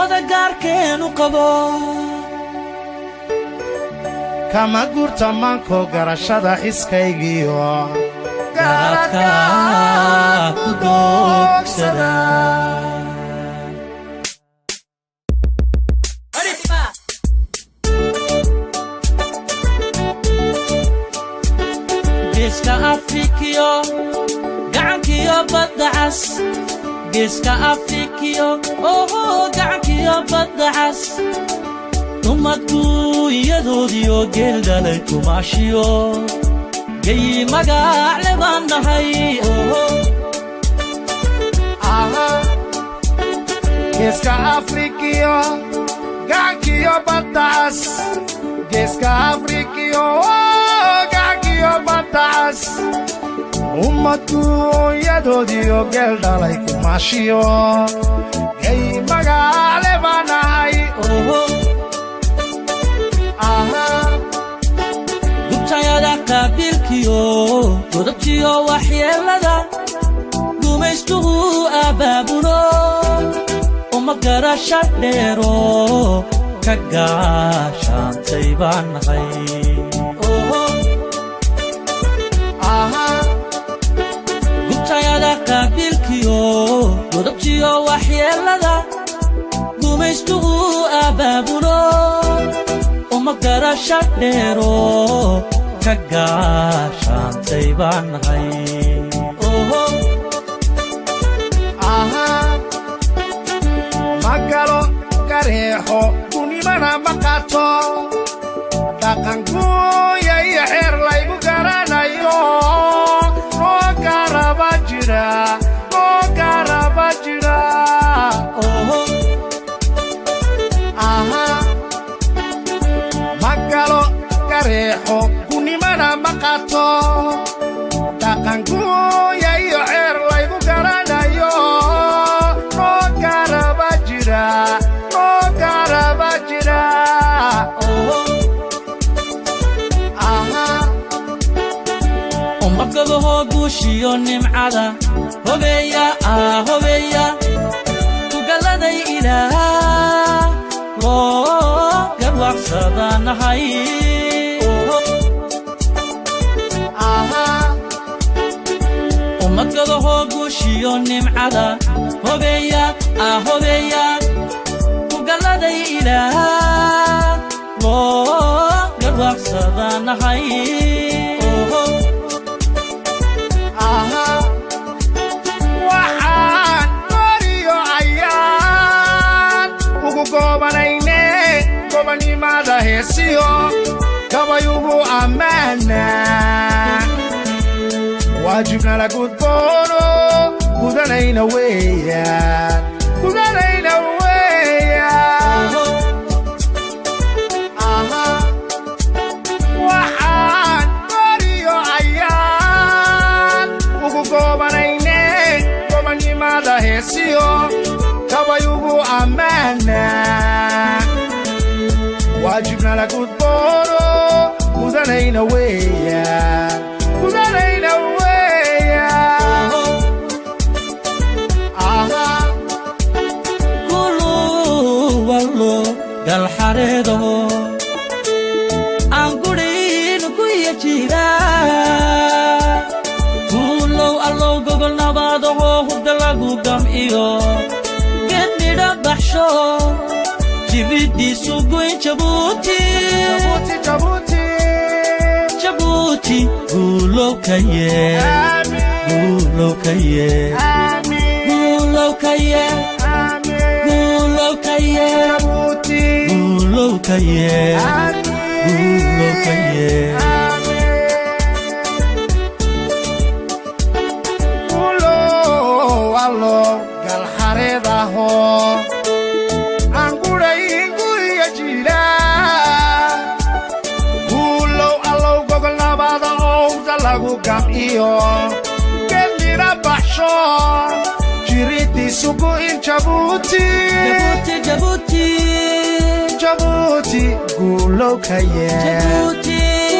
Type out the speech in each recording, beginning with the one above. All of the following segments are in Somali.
wada gaarkeenu qabo kama gurta manko garashada iskaygiyo garadka ku doogsada geeska Afrikiyo gacankiyo badda cas geeska Afrikiyo gacankiyo badda cas dumadku iyadoodiyo geel dhalay kumaashiyo gayi magac le baan nahay geeska Afrikiyo gacankiyo badda cas geeska Afrikiyo gacankiyo badda cas ummadku iyadoodiyo geel dhalay kumaashiyo gayi magac le baan nahay gubtayada qaabilkiyo godobtiyo waxyeelada gumaystuhu abaabulo uma garasha dheero ka gaashaantay baan nahay gubtayada qaabilkiyo godobtiyo waxyeelada gumaystuhu abaabulo uma garasha dheero ka gaashaantay baan nahay magalo gareexo kunimana maqato dhaqankuya iyo xeer laygu garanayo noo garaba jira magalo gareexo kunimana maqato dhaqankuya iyo xeer laygu garanayo noo garaba jira umbaqabaho guushiyo nimcada hobeeya tugaladay ilaah loo garwaaqsada nahay umbaqabaho guushiyo nimcada hobeeya tugaladay ilaah loo garwaaqsada nahay waxaan qoriyo ayaan ugu goobanayne gobanimada heesiyo gabayugu ammaana waajibna la gudboono gudanayna weeyaan waxaan qoriyo ayaan ugu goobanayne gobanimada heesiyo gabayugu ammaana waajibna la gudboono gudanayna weeyaan galxareedo aan gudhaynu ku yajira guulow allow gobol nabaadaho hurda lagu gamciyo gednidha baxsho jibiddiisu goyn jabuuti guulow ka yee galxareedaho aan gudhaygu iyo jira guulow allow gogol nabaada owda lagu gamciyo gednidha baxsho jiriddiisu go'in jabuuti guulow ka yee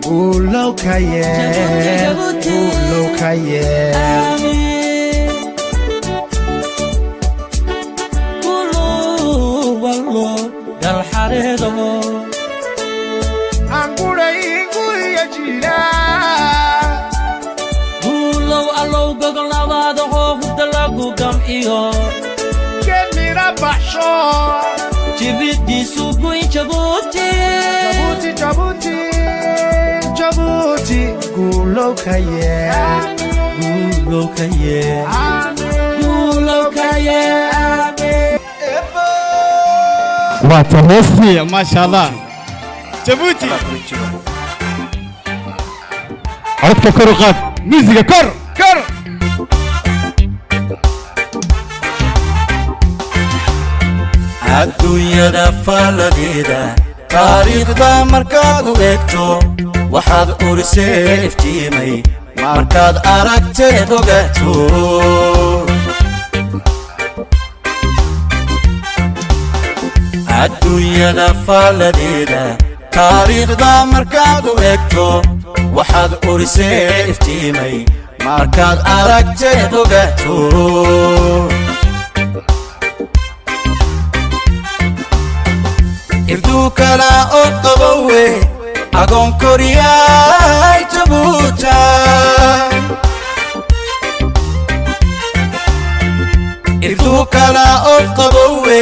قولوا كيان قولوا كيان قولوا والله قال حريضه عنقولي قوي جيلا قولوا الله قال نباده هدلقو قمئيو كني ربحشو جبدي سوقوين جبوتي جبوتي جبوتي قولوا كيان قولوا كيان قولوا كيان واتمسي ما شاء الله جبوتي عرفت كرقات ميزيكا كر adduunyada faaladeeda taariikhda markaad u eegto waxaad urisee iftiimay markaad aragteed ogaato adduunyada faaladeeda taariikhda markaad u eegto waxaad urisee iftiimay markaad aragteed ogaato irdukala od qabowe agoon koriyay jabuuta irdukala od qabowe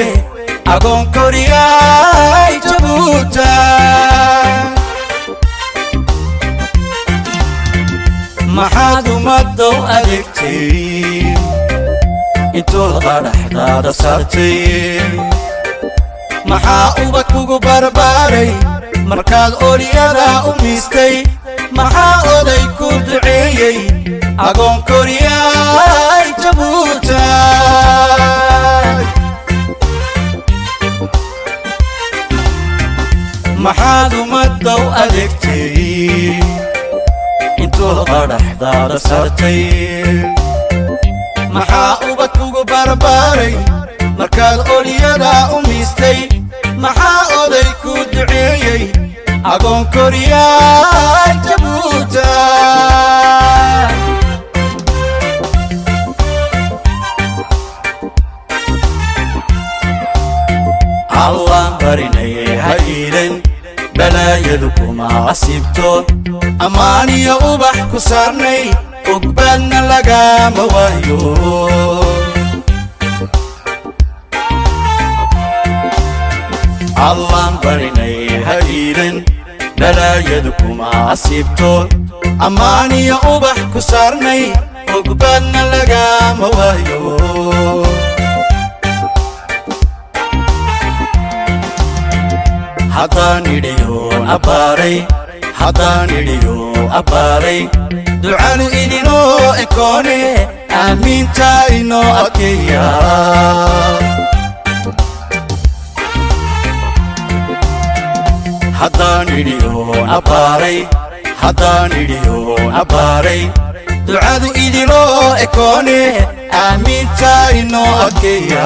agoon koriyay jabuuta maxaad ummaddow adeegtay intood qadhaxdaada saartay maxaa ubad kugu barbaaray markaad olyada u miistay maxaa oday ku duceeyey agoon koriyay jabuuta maxaad ummaddow adeegtay intood qadhaxdaada saartay maxaa ubad kugu barbaaray markaad olyada u miistay maxaa oday ku duceeyey agoon koriyay jabuuta allaan barinayay ha iilan balaayadu kuma casibto ammaaniyo ubax ku saarnay ogbaadna lagama waayo allaan barinayay ha iilan balaayadu kuma casibto ammaaniyo ubax ku saarnay ogbaadna lagama waayo haddaan idhiyoon abbaaray ducanu idinoo ekoone aamiinta inoo adkeeya haddaan idhiyoon abbaaray ducadu idinoo ekoone aamiinta inoo adkeeya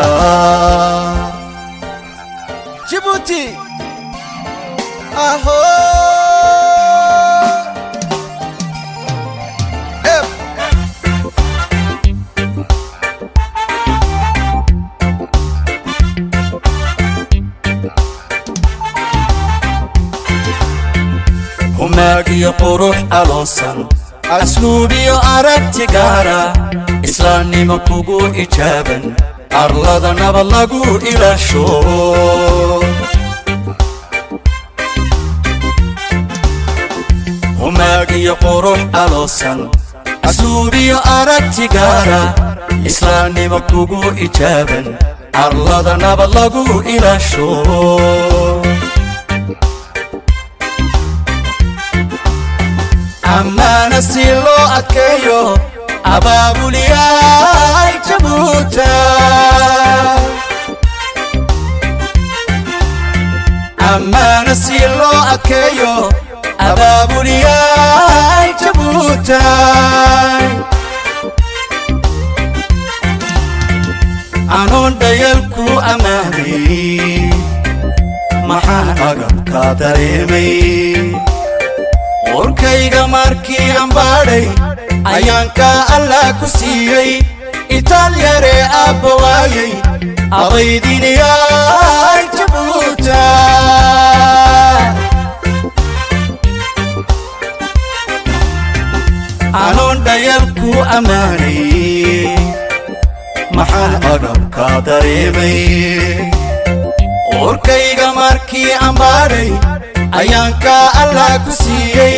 Djibouti aho humaagiyo qurux aloosan asluubiyo aragti gaara islaamnimo kugu ijaaban arlada nabad lagu ilaasho humaagiyo qurux aloosan asluubiyo aragti gaara islaamnimo kugu ijaaban arlada nabad lagu ilaasho ammaana si loo adkeeyo abaabuliyay jabuuta ammaana si loo adkeeyo abaabuliyay jabuuta anoon dhayalku ammaanay maxaan agabka dareemay urkayga markii aan baadhay ayaanka allah ku siiyey italyare aabba waayey abaydiniyay jabuuta anoon dhayalku ammaanay maxaan agabka dareemay urkayga markii aan baadhay ayaanka allah ku siiyey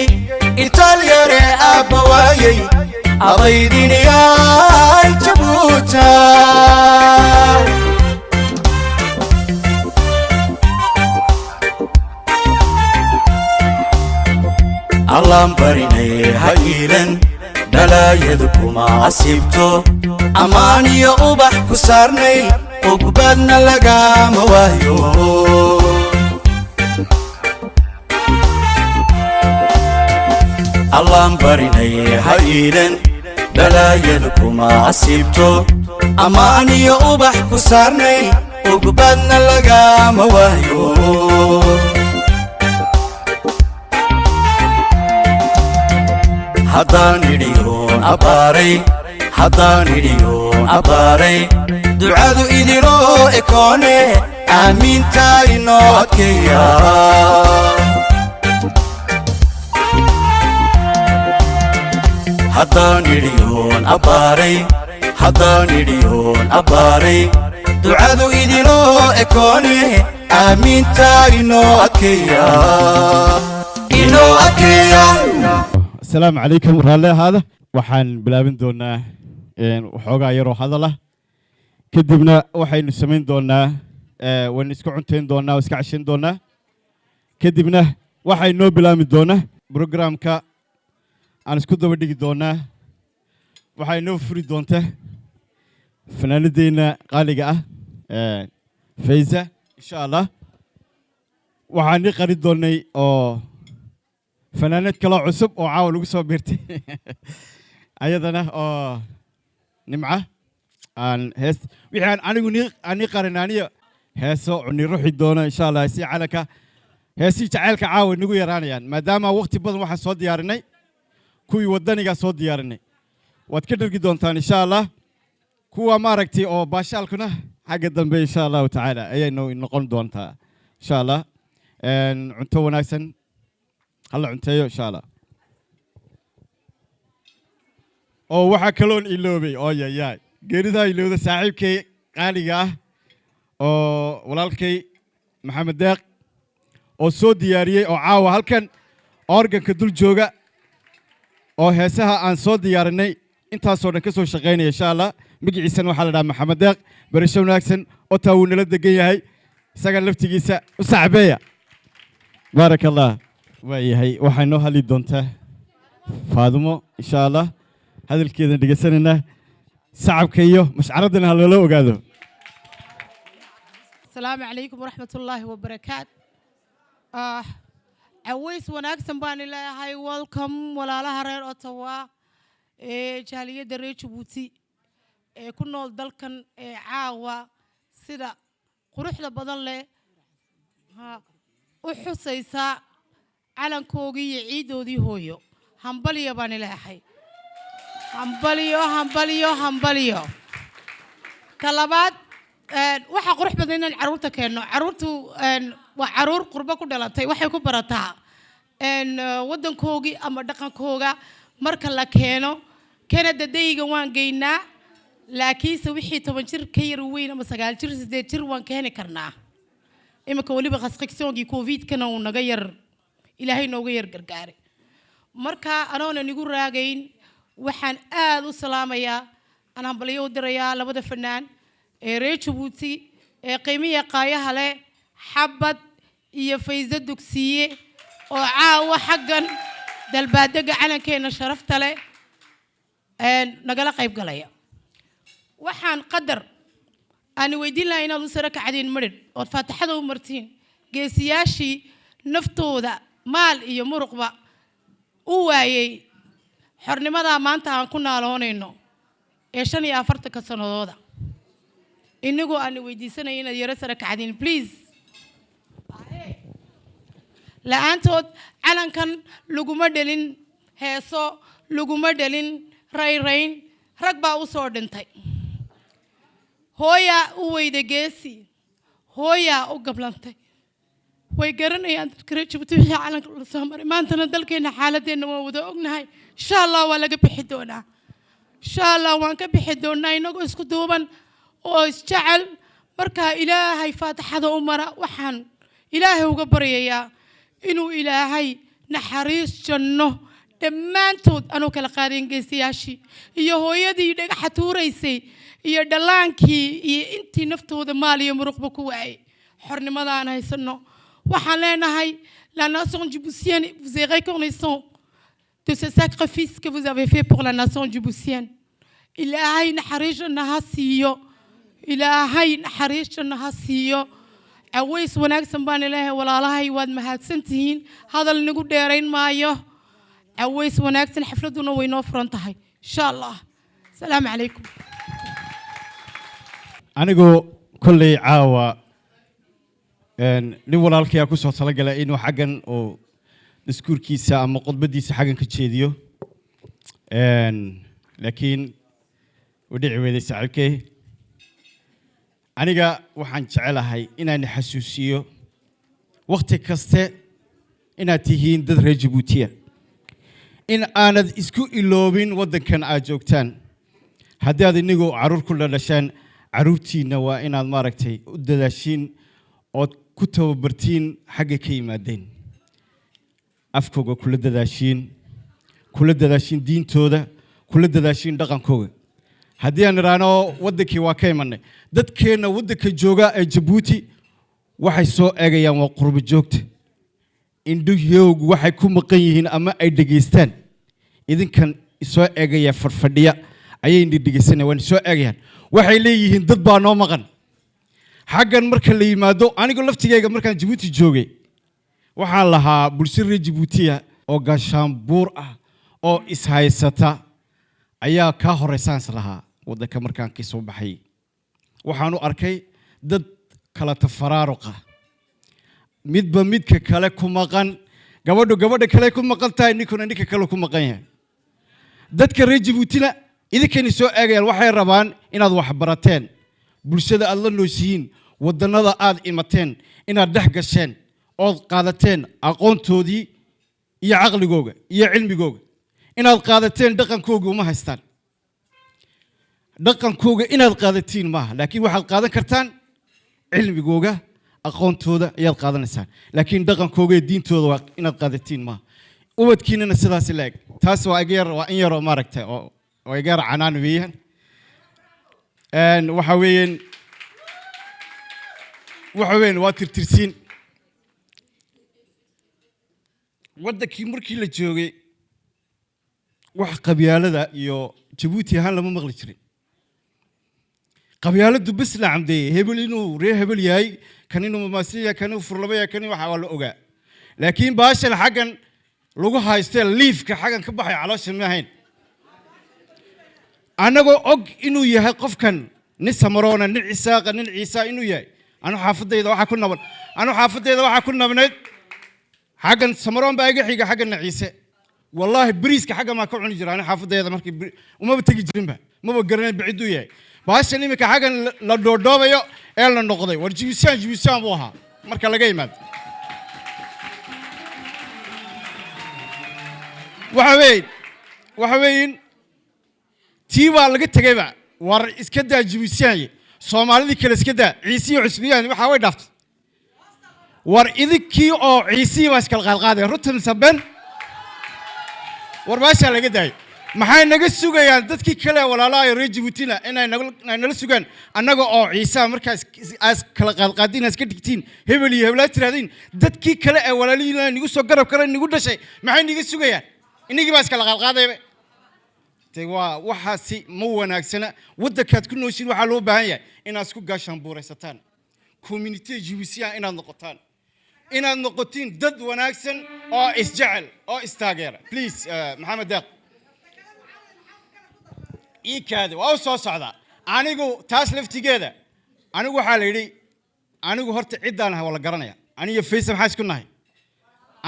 italyare aabba waayey abaydiniyay jabuuta allaan barinay ha iilan dhalaayadu kuma asiibto ammaan iyo ubax ku saarnay ugbadna lagama waayo allaan barinay ha iilan dhalaayadu kuma asiibto ammaan iyo ubax ku saarnay ugbadna lagama waayo haddaan idhiyoon abbaaray ducadu idinoo ekoone aamiinta inoo adkeeya haddaan idhiyoon abbaaray ducadu idinoo ekoone aamiinta inoo adkeeya السلام عليكم رالي هذا وحن بلابن دونا وحوغا يرو هذا له كدبنا وحين نسمين دونا ونسكو عنتين دونا وسكو عشين دونا كدبنا وحين نو بلابن دونا بروجرام كا أنا سكو دو بديك دونا وحين نو فري دونته فنان دينا قالقة فايزة إن شاء الله وحين قريد دوني أو فنانات كلا عصب أو عاول وقصوا بيرتي أيضاً نمعة عن هس وحين أنا قرنانية هسه عني روحي دونا إن شاء الله هسي علىك هسي تعالك عاول نقول يراني يعني ما دام وقت بدل واحد صوت ديارني كوي ودني قا صوت ديارني واتكدر جدون ثاني إن شاء الله كوا ماركتي أو باشال كنا حق الدنبي إن شاء الله تعالى أي إنه نقول دون تا إن شاء الله عنتو نايسن هلا عنتيو إن شاء الله أو واحد كلون إلوبي أو يا جريدا إلوبي صاحب كي قالية أو ولالكي محمد داق أو سود ديارية أو عاو هالكن أورجن كدول جوجا أو هسها عن سود ديارني أنت صورنا كسو شقيني إن شاء الله بيجي عيسى وحلا محمد داق بريشون أكسن أو تاون لدقية هاي سجل لفتي جيسا وصعبية بارك الله وهي وحنو هالي دونته فاضمو إن شاء الله هذا الكذا نجسنا صعب كيو مش عرضنا هاللو وقادو السلام عليكم ورحمة الله وبركاته عويس وناكسن بان الله هاي ويلكم ولا لها رير أتوا جالية دريج بوتي كنا الدلكن عاوة سدا قروح لبضل له وحسيسا على كوجي عيدو دي هويو همبليو باني لحي همبليو طلبات waxa qurux badan in caruurta keeno caruurtu waa caruur qurba ku dhalatay waxay ku barataa wadankoogii ama dhaqankooga marka la keeno Canada dayga waan geynaa laakiin wixii 10 jir ka yar weyn ama 9 jir 8 jir waan keeni karnaa imika waliba restrictionkii covid kana uu naga yar ilaahay nooga yar gargaaray marka anoona nigu raagayn waxaan aad u salaamayaa aan hambalyo u dirayaa labada fanaan reer Djibouti qiimiye qaayaha leh xabad iyo fayza dugsiye oo caawa xaqan dalbaadaga calankeena sharafta leh nagala qayb galaya waxaan qadar aan weydiin lahayn inaad u sara kacdeen marid oo faataxada u martiin geesiyaashii naftooda maal iyo muruqba u waayay xornimada maanta aan ku naaloonayno 45 sanadooda inagu aan weydiisanay inaad yara sara kacdeen please la'aantood calankan laguma dhalin heeso laguma dhalin rayrayn rag baa u soo dhintay hooyaa u weyda geesi hooyaa u gablantay way garanayaan dadka reer Jabuuti wixii calanka la soo maray maantana dalkeena xaaladeenna waa wada ognahay insha Allah waa laga bixi doonaa insha Allah waan ka bixi doonaa inagoo isku duuban oo isjecel marka ilaahay faatixada u mara waxaan ilaahay uga baryayaa inuu ilaahay naxariis janno dhammaantood anoo kala qaadin geesiyaashii iyo hooyadii dhagaxa tuuraysay iyo dhalaankii iyo intii naftooda maal iyo muruqba ku waayay xornimadaan haysano waxaan leenahay la nation djiboutienne vous êtes reconnaissant de ce sacrifice que vous avez fait pour la nation djiboutienne ilaahay naxariis janno ha siiyo ilaahay naxariis janno ha siiyo aweys wanaagsan baan ilaahay walaalahay waad mahadsantihiin hadal nagu dheerayn maayo aweys wanaagsan xafladuna way noo furan tahay insha Allah salaamu calaykum anigoo kolley caawa nin walaalkaya ku soo talagalay inuu xaggan oo diskuurkiisa ama qodbadiisa xaggan ka jeediyo laakiin u dhici weyday saaxiibkay aniga waxaan jecelahay inaan xasuusiyo waqti kaste inaad tihiin dad reer Jabuutiya in aanad isku iloobin waddankan aad joogtaan haddii aad inagoo caruur ku dhashaan caruurtiina waa inaad maaragtay u dadaashiin oo ku tababartiin xagga ka yimaadeen afkooga kula dadaashiin diintooda kula dadaashiin dhaqankooga haddii aan iraano waddankii waa ka imanay dadkeena waddanka jooga ee Jabuuti waxay soo eegayaan waa qurbo joogta indhahoogu waxay ku maqan yihiin ama ay dhageystaan idinkan soo eegaya farfadhiya ayay dhegeysanayaan waan soo eegayaan waxay leeyihiin dad baa noo maqan xaggan marka la yimaado anigu laftigeyga markaan Jabuuti joogay waxaan lahaa bulshada reer Jabuutiya oo gaashaanbuur ah oo ishaysata ayaa ka horeysaan lahaa waddanka markaan ka soo baxay waxaan u arkay dad kala tafaraaruqa midba midka kale ku maqan gabadha kale ku maqan tahay ninkuna ninka kale ku maqan yahay dadka reer Jabuutina idinkani soo eegayaan waxay rabaan inaad wax barateen bulshada aad la nooshiin wadannada aad imateen inaad dhex gasheen oo qaadateen aqoontoodii iyo aqligooga iyo cilmigooga inaad qaadateen dhaqankooga uma haystaan dhaqankooga inaad qaadatiin maaha laakiin waxaad qaadan kartaan cilmigooga aqoontooda ayaad qaadanaysaan laakiin dhaqankooga iyo diintooda waa inaad qaadatiin maaha ubadkiinana sidaas leeg taas waa in yaroo maaragtay oo iga yar canaan weeyaan waxa weeyaan waa tirtirsiin waddankii markii la joogay wax qabyaalada iyo Jabuuti ahaan lama maqli jirin qabyaaladu bas la camdeeyay hebel inuu reer hebel yahay kan inuu maasiya kan inuu furlabaya kan waxa waa la ogaa laakiin baashan xaggan lagu haystay liifka xaggan ka baxay caloosha ma ahayn anagoo og inuu yahay qofkan nin samaroona nin Isaaqa nin Ciisa inuu yahay anu xaafadayda waxa ku nabnayd xaggan samaroon baa iga xiga xaggan Ciise wallahi bariiska xagga ma ka cuni jiraan xaafadayda markii uma tagi jirinba ma garanay bicidu yahay baashan imika xaggan la doodoobayo ee la noqday war jibisaan buu ahaa marka laga yimaado waxa weyn tii waa laga tagayba war iska daa jibisaan Soomaalidii kale iska daa Ciise iyo Cusbiyaan waxa way dhaaftay war idinkii oo Ciise waa iska qalqaaday rutan saban war baasha laga daay maxay naga sugayaan dadkii kale walaalaha reer Jabuutina inay nala sugaan annaga oo Ciise markaas as kala qalqaadin iska dhigtiin hebel iyo hebla tiraadin dadkii kale ee walaalihiina nigu soo garab kale nigu dhashay maxay naga sugayaan inagii baa iska qalqaaday waxaasi ma wanaagsana waddankaad ku nooshiin waxaa loo baahan yahay inaad isku gaashaan buuraysataan community Jabuutiya inaad noqotaan inaad noqotiin dad wanaagsan oo isjecel oo istaageera please Maxamed Deeq iikaada waa soo socda anigu taas laftigeeda anigu waxa la yiri anigu horta ciidaan wala garanaya aniga Faysal maxaa isku nahay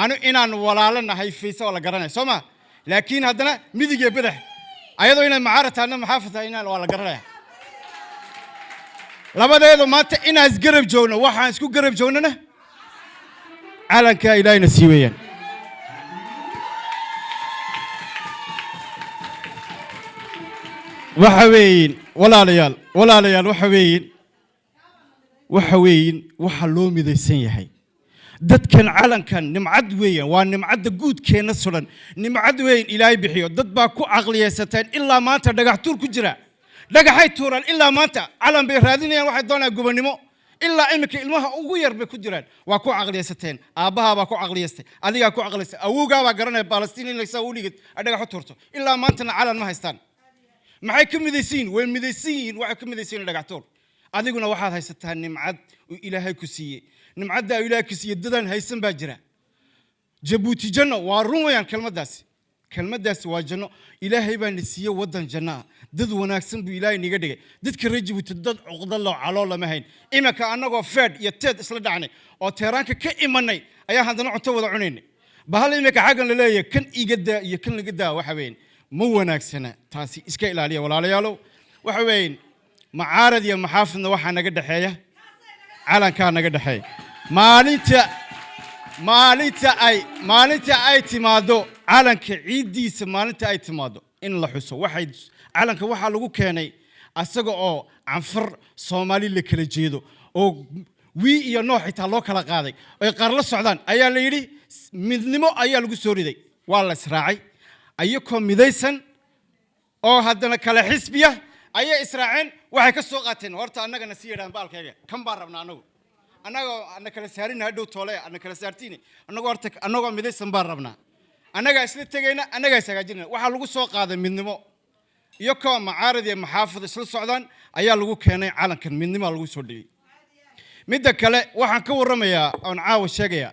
anu inaan walaalanahay fiisa wala garanay Soma laakiin haddana midig iyo badax ayadoo inay macaarataana maxaafadta inaan wala garanay labadeedu maanta inaas garab joogno waxaan isku garab joognana calanka ilaahayna sii weeyaan waxa weeyeen walaalayaal waxa loo midaysan yahay dadkan calankan nimcad weeyaan waa nimcada guudkeena suran nimcad weyn ilaahay bixiyo dad baa ku aqliyeysateen ilaa maanta dhagax tuur ku jira dhagaxay tuuran ilaa maanta calan bay raadinayaan waxay doonayaan gobonimo ilaa imika ilmaha ugu yar bay ku jiraan waa ku aqliyeysateen aabaha baa ku aqliyeystay adiga ku aqliyeystay awowga baa garanay Palestine in la weligeed dhagax tuurto ilaa maantana calan ma haystaan maxay ka midaysiin way midaysiin waxay ka midaysiin dhagax tuur adiguna waxaad haysataa nimcad oo ilaahay ku siiyay nimcada ilaahay ku siiyay dadan haysan baa jira Jabuuti janno waa run weeyaan kelmadaas waa janno ilaahay baa nasiiyay wadan janno dad wanaagsan buu ilaahay niga dhigay dadka reer Jabuuti dad cuqdad loo calool lama hayn imaka anagoo fed iyo teed isla dhacnay oo teeraanka ka imanay ayaa haddana cunto wada cunaynay bahal imaka xagan la leeyahay kan igada iyo kan laga daa waxa weyn ma wanaagsana taasi iska ilaaliya walaalayaalow waxa weyn macaarad iyo maxaafadna waxa naga dhaxeeya calanka naga dhaxeeya maalinta ay timaado calanka ciidiisa maalinta ay timaado in la xuso waxay calanka waxa lagu keenay asaga oo canfar Soomaali la kala jeedo oo iyo nooc xitaa loo kala qaaday ay qaar la socdaan ayaa la yiri midnimo ayaa lagu soo riday waa la israacay ayakoo midaysan oo haddana kala xisbiya ayay israaceen waxay ka soo qaateen horta annagana si yeedaan baalkayga kan baan rabnaa annaga kala saarin hadhow toole annaga kala saartiin annagoo midaysan baan rabnaa annaga isla tagayna annaga isagaajina waxa lagu soo qaaday midnimo iyo koo macaarad iyo maxaafad isla socdaan ayaa lagu keenay calankan midnimo lagu soo dhigay midda kale waxaan ka warramayaa aan caawa sheegaya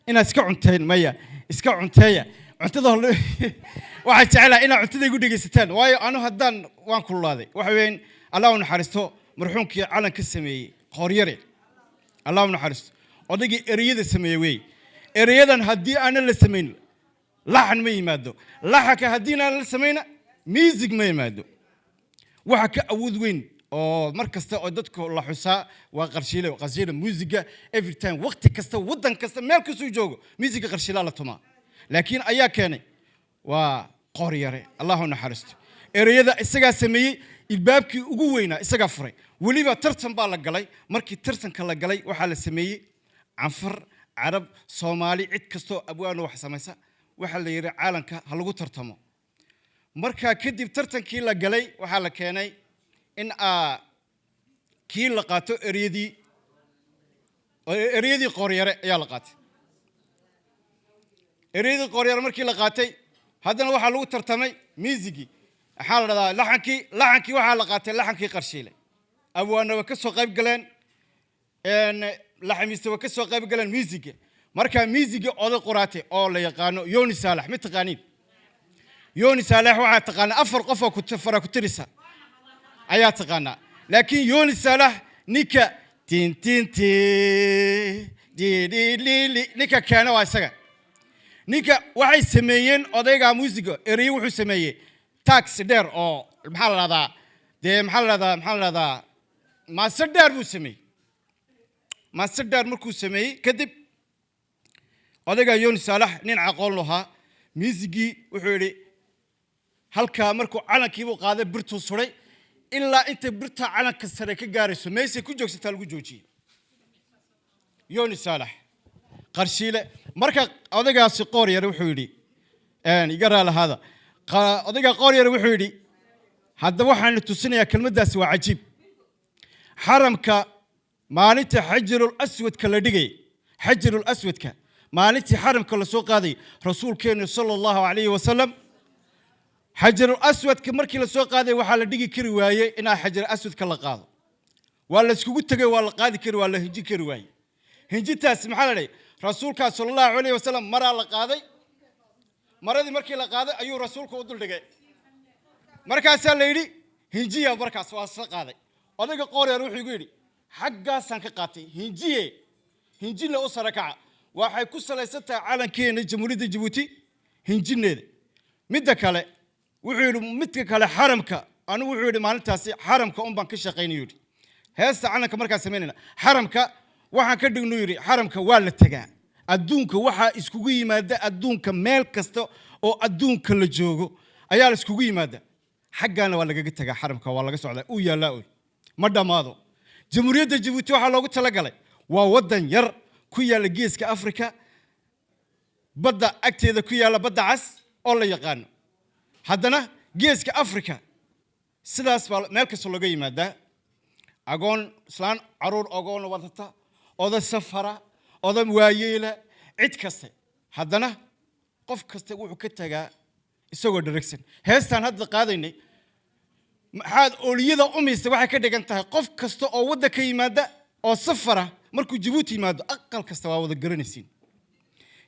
inaad iska cunteen maya iska cunteeya cuntada waxay jecelahay inaad cuntada igu dhegeysataan waayo anu haddaan waan kululaaday waxa weyn Allah u naxariisto marxuumkii calanka sameeyay Qoryare Allah u naxariisto odagii eriyada sameeyay way eriyadan haddii aan la sameyn laxan ma yimaado laxanka haddii aan la sameyna music ma yimaado waxa ka awood weyn oo markasta oo dadku la xusaa waa qarshiile musiga every time waqti kasta wadan kasta meel ka soo joogo musiga qarshiila la tumaa laakiin ayaa keenay waa Qoryare Allah u naxariisto ereyada isaga sameeyay ilbaabkii ugu weynaa isaga furay waliba tartan baa la galay markii tartanka la galay waxa la sameeyay canfar arab Soomaali cid kasto abwaan wax sameeysa waxa la yiri caalanka ha lagu tartamo marka kadib tartankii la galay waxa la keenay in kii la qaato ereyadii Qoryare ayaa la qaatay ereyadii Qoryare markii la qaatay haddana waxa lagu tartamay miisigi waxa la dhadaa laxankii waxa la qaatay laxankii qarshiile abwaana ka soo qayb galeen laxamiista ka soo qayb galeen miisiga marka miisiga oday qoraatay oo la yaqaano Yooni Saalax mid taqaaniin Yooni Saalax waxa taqaan afar qof oo ku tafara ku tirisa ayaa taqaana laakiin Yooni Saalax nika tin di nika kana waa isaga ninka waxay sameeyeen odayga muusiga erey wuxuu sameeyay tax dheer oo maxaa la radaa master dheer buu sameeyay master dheer markuu sameeyay kadib odayga Yooni Saalax nin aqoon lahaa muusigii wuxuu yiri halka markuu calankii uu qaaday birtu suray ilaa inta birta calanka sare ka gaarayso meesha ku joogsataa lagu joojiyay Yooni Saalax qarshiile marka odaygaasi Qoryare wuxuu yiri iga raalahaada odayga Qoryare wuxuu yiri hadda waxaan tusinayaa kelmadaasi waa cajiib xaramka maalinta xajarul aswadka la dhigay xajarul aswadka maalintii xaramka la soo qaaday rasuulkeena sallallahu alayhi wasallam xajarul aswadka markii la soo qaaday waxa la dhigi kari waayay in xajarul aswadka la qaado waa la iskugu tagay waa la qaadi kari waa la hinji kari waayay hinjitaas maxaa la dhigay rasuulka sallallahu alayhi wasallam mara la qaaday maradii markii la qaaday ayuu rasuulku u dul dhigay markaas la yiri hinjiya markaas waa soo qaaday odayga Qoryare wuxuu igu yiri xaggaasan ka qaatay hinjina u sarakaca waxay ku salaysan tahay calankeena jamhuuriyadda Djibouti hinjineeda midda kale wuxuu yiri midka kale xaramka anu wuxuu yiri maalintaasi xaramka baan ka shaqeynay heesta calanka markaa sameynayna xaramka waxaan ka dhigno yiri xaramka waa la tagaa adduunka waxa iskugu yimaada adduunka meel kasta oo adduunka la joogo ayaa la iskugu yimaada xaggana waa laga tagaa xaramka waa laga socdaa uu yaalaa ma dhamaado jamhuuriyadda Djibouti waxa loogu talagalay waa wadan yar ku yaala geeska Afrika badda agteeda ku yaala badda cas oo la yaqaan haddana geeska Afrika sidaas baa meel kasta looga yimaadaa agoon islaan caruur agoon wadata oda safara oda waayeela cid kasta haddana qof kasta wuxuu ka tagaa isagoo dharagsan heestan hadda qaadaynay maxaad ooliyada umaysta waxay ka dhigan tahay qof kasta oo wadda ka yimaada oo safara markuu Djibouti yimaado aqal kasta waa wada garanaysiin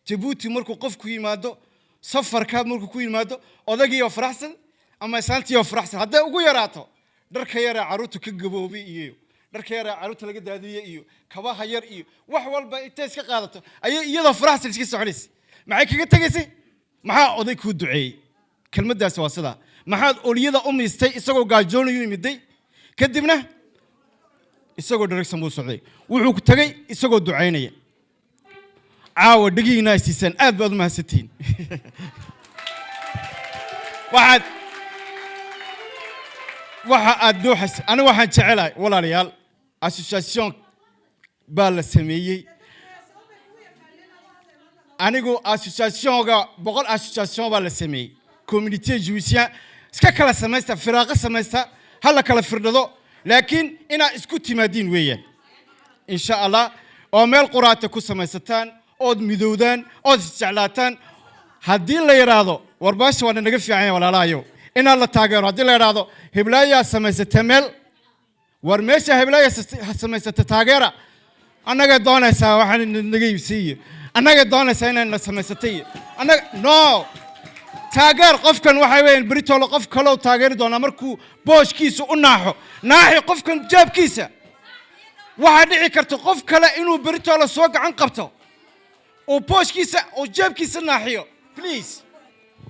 Djibouti markuu qof ku yimaado safarka markuu ku yimaado odagiyo faraxsan ama saantiyo faraxsan hadday ugu yaraato dharka yar caruurta ka gaboobi iyo dharka yar caruurta laga daadiyay iyo kabaha yar iyo wax walba intee iska qaadato ayay iyadoo faraxsan iska soconaysay maxay kaga tagaysay maxaa oday ku duceeyay kelmaddaas waa sida maxaad ooliyada umaystay isagoo gaajoonayo yimiday kadibna isagoo dharagsan buu socday wuxuu ku tagay isagoo duceynaya caawa dhagiina siisan aad baad u mahadsantiin waxa aad dooxas aniga waxaan jecelahay walaalayaal association baa la sameeyay anigu associationga 100 association baa la sameeyay community juician iska kala sameeysta firaaqo sameeysta hal kala firdado laakiin ina isku timaadin weeyaan insha Allah oo meel quraata ku sameeysataan oo midowdaan oo isjeclaataan haddii la yiraahdo warbaash waa naga fiican walaalahayo in la taageero haddii la yiraahdo heblaaya sameeysata meel war meesha heblaaya sameeysata taageera annaga doonaysaa waxaan naga iibsiyo annaga doonaysaa inaan sameysatay annaga no taageer qofkan waxa weeyaan Britolo qof kale oo taageeri doona markuu booshkiisa u naaxi qofkan jaabkiisa waxa dhici karta qof kale inuu Britolo soo gacan qabto oo booshkiisa oo jaabkiisa naaxiyo please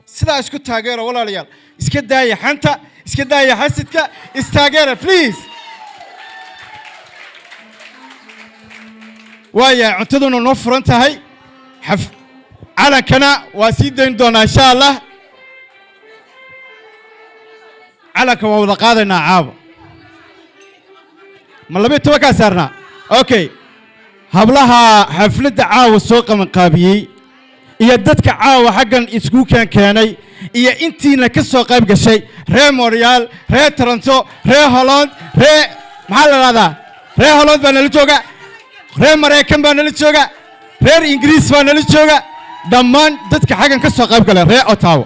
sida isku taageero walaalayaal iska daaya xanta iska daaya xasidka istaageera please waaya cuntaduna noo furan tahay calankana waa sii dayn doonaa insha Allah calanka waa wada qaadaynaa caawa ma 12 ka saarnaa okay hablaha xafladda caawa soo qaban qaabiyay iyo dadka caawa xaggan isku keenay iyo intiina ka soo qayb gashay reer Montreal reer Toronto reer Holland reer maxaa la raada reer Holland baa nala jooga reer Mareykan baa nala jooga reer Ingiriis baa nala jooga dhammaan dadka xaggan ka soo qayb galay reer Ottawa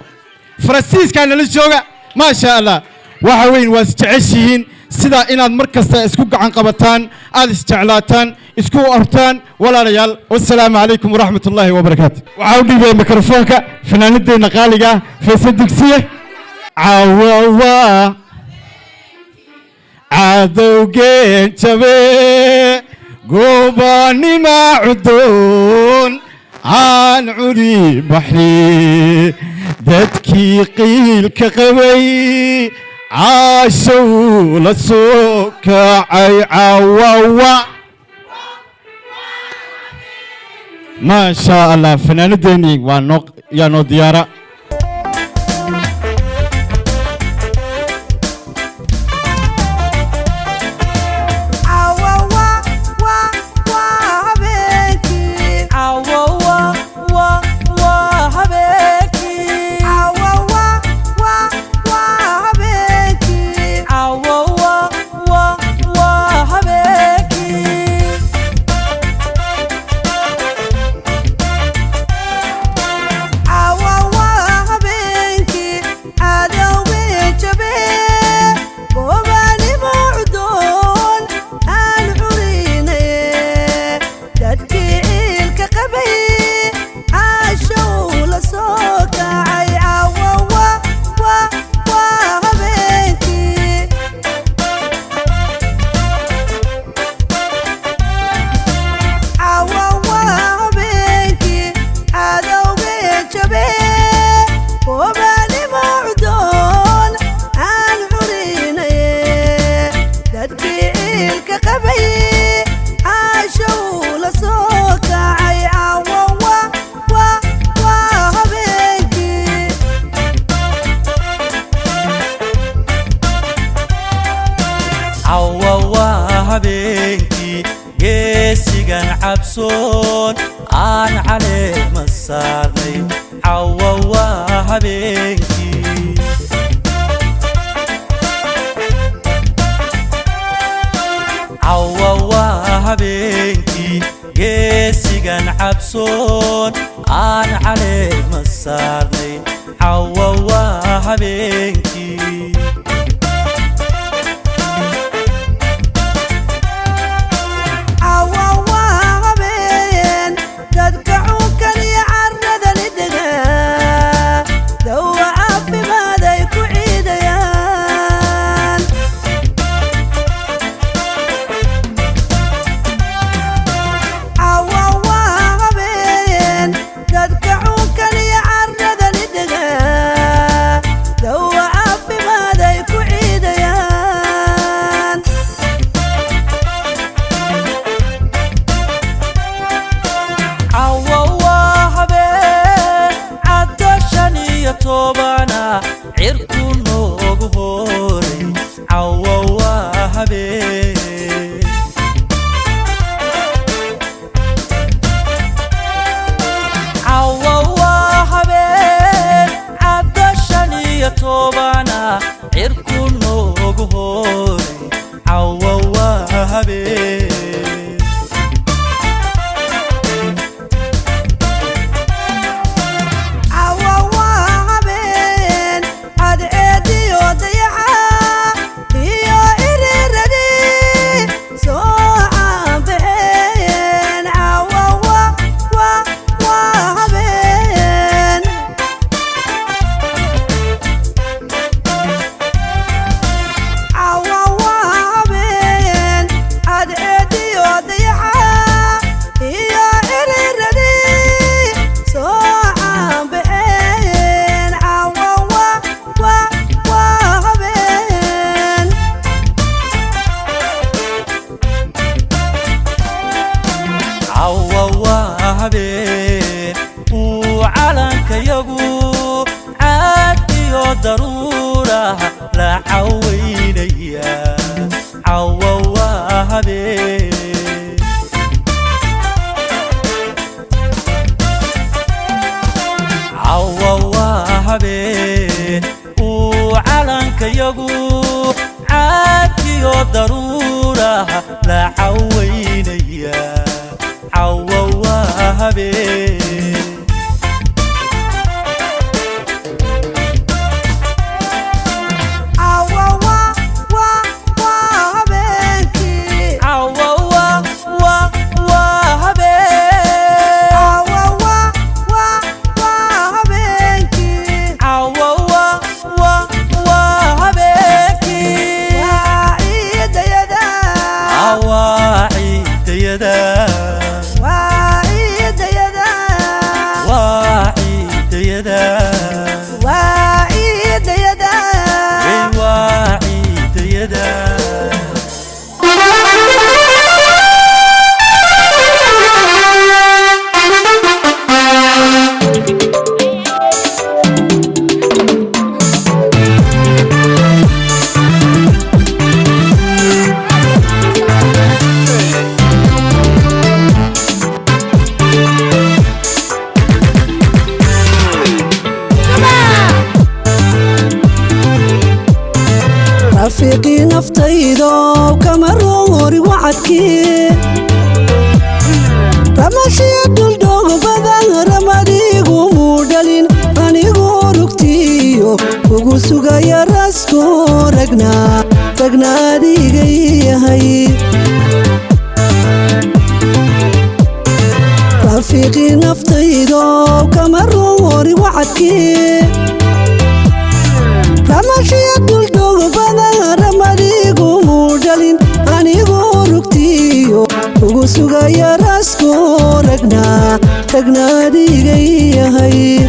Faransiiska nala jooga ma sha Allah waxa weyn waa jeceshiin sida inaad mar kasta isku gacan qabataan aad isjeclaataan isku ortaan walaalayaal wassalaamu calaykum waraxmatullaahi wabarakaatu waxaa u dhibay mikrofoonka fanaanideena qaaliga Faysal Dugsiye caawa cadowgeen jabe gobanima cudoon aan culi baxri dadkii qiilka qabay عاشوا لسوك عي عواوا ما شاء الله فنان الديني وانوق يا نو ديارة Wow, wow. ciilka qabay caashow la soo kacay cawawa waa habeenkii cawawa habeenkii geesigan cabsoon aan caleema saarnay cawawa habeenkii cawawa habeenkii geesigan cabsoon aan caleema saarnay cawawa habeenkii رفيقي نفتيدو كمروري وعدكي رمشي الدلدوغ بدن رماديغو مودلين أنيغو ركتيو وغو سوغايا راسكو رقنا ديغي هاي رفيقي نفتيدو كمروري وعدكي رمشي الدلدوغ بدن رماديغو مودلين أنيغو ركتيو وغو سوغايا راسكو رقنا ديغي هاي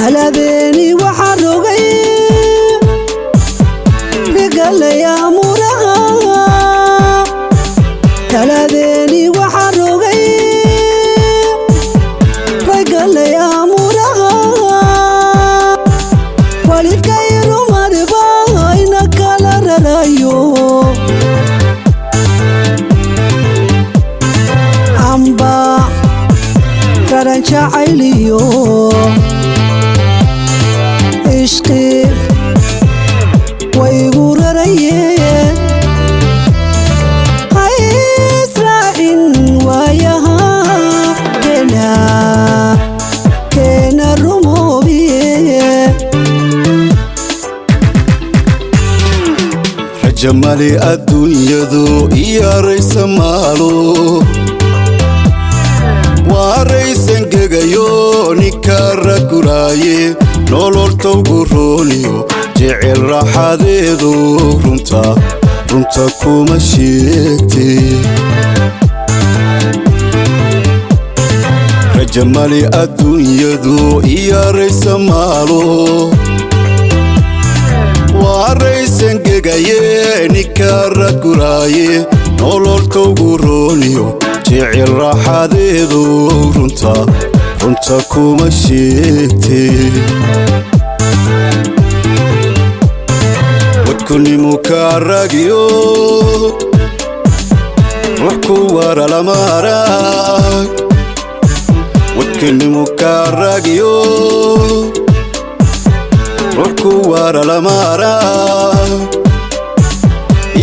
هلا بيني وحروغي rabiru mariba ina kala rarayo amba raran jacayliyo ishqi waygu raraye haisraacin waayaha keena rumoobiye rajamali adduunyadu iyaraysa maalo waaraysan gegayo ninkara guraaye nololtowgu rooniyo jecel raaxadeedu runta kuma sheegtay rajamali adduunyadu iyaraysa maalo waaraysan gegaye ninkara guraaye nololtowgu rooniyo jecel raaxadeedu runta kuma sheegtay wadkunimu kaaragiyo ruux ku wara lama arag wadkunimu kaaragiyo ruux ku wara lama arag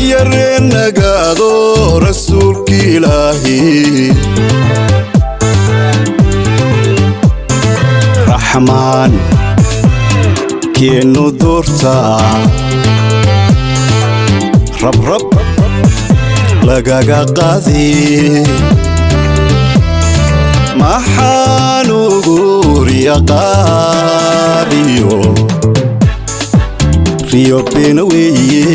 iyo reenagaado rasuulki ilaahi raxmaan keenu doorta rabrab lagaga qaadi maxaan ugu riyaqaadiyo riyo beena weeye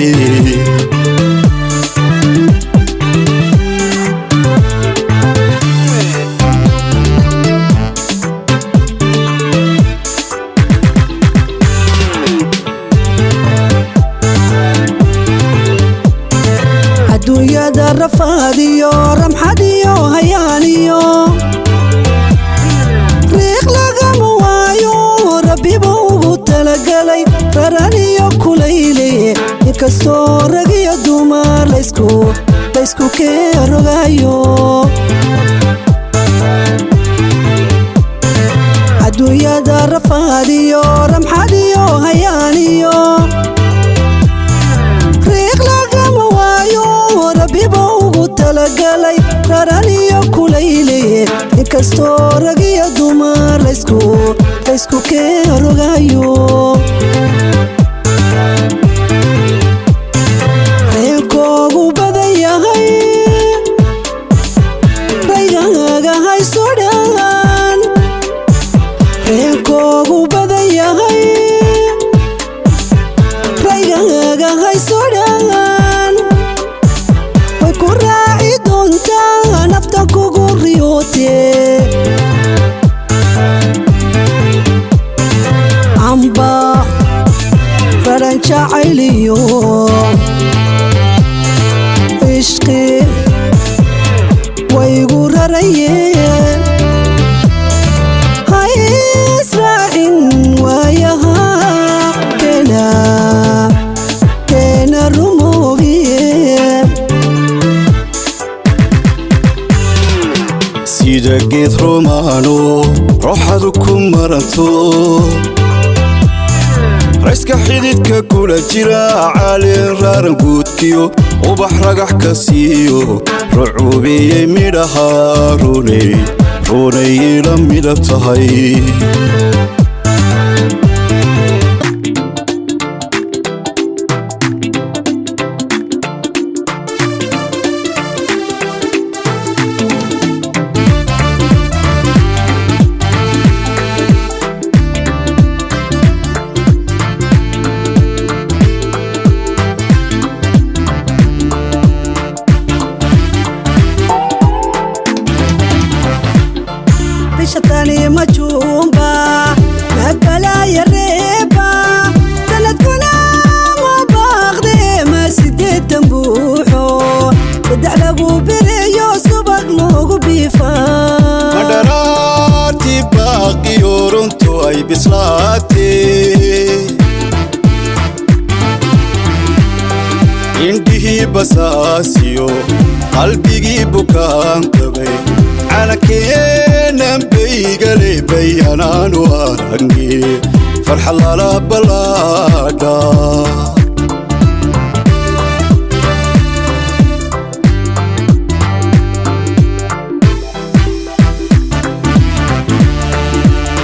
adduunyada rafaadiyo ramxadiyo hayaaniyo riiq lagama waayo rabbiba ugu talagalay raraniyo kulayle inkastoo ragiyo dumar laysku keerogayo adduunyada rafaadiyo ramxadiyo hayaaniyo rabbiba ugu talagalay raraniyo kulayle inkastoo ragiyo dumar laysku keerogayo reenkoogu badan yahay raygaaga hayso dhan reenkoogu badan yahay raygaaga hayso dhan nafta kugu riyoote amba raran jacayliyo ishqi waygu raraye haisraacin waayaha keena rumoobiye sida geed romaano ruuxadu ku maranto rayska xididka kula jira caalin raaran guudkiyo ubax ragax ka siiyo rucuubiyey midhaha runay ila midab tahay bishatani majumba basaasiyo qalbigii bukaan qabay calankeennaan baygale bayanaanu aragnay farxad lala ballaadha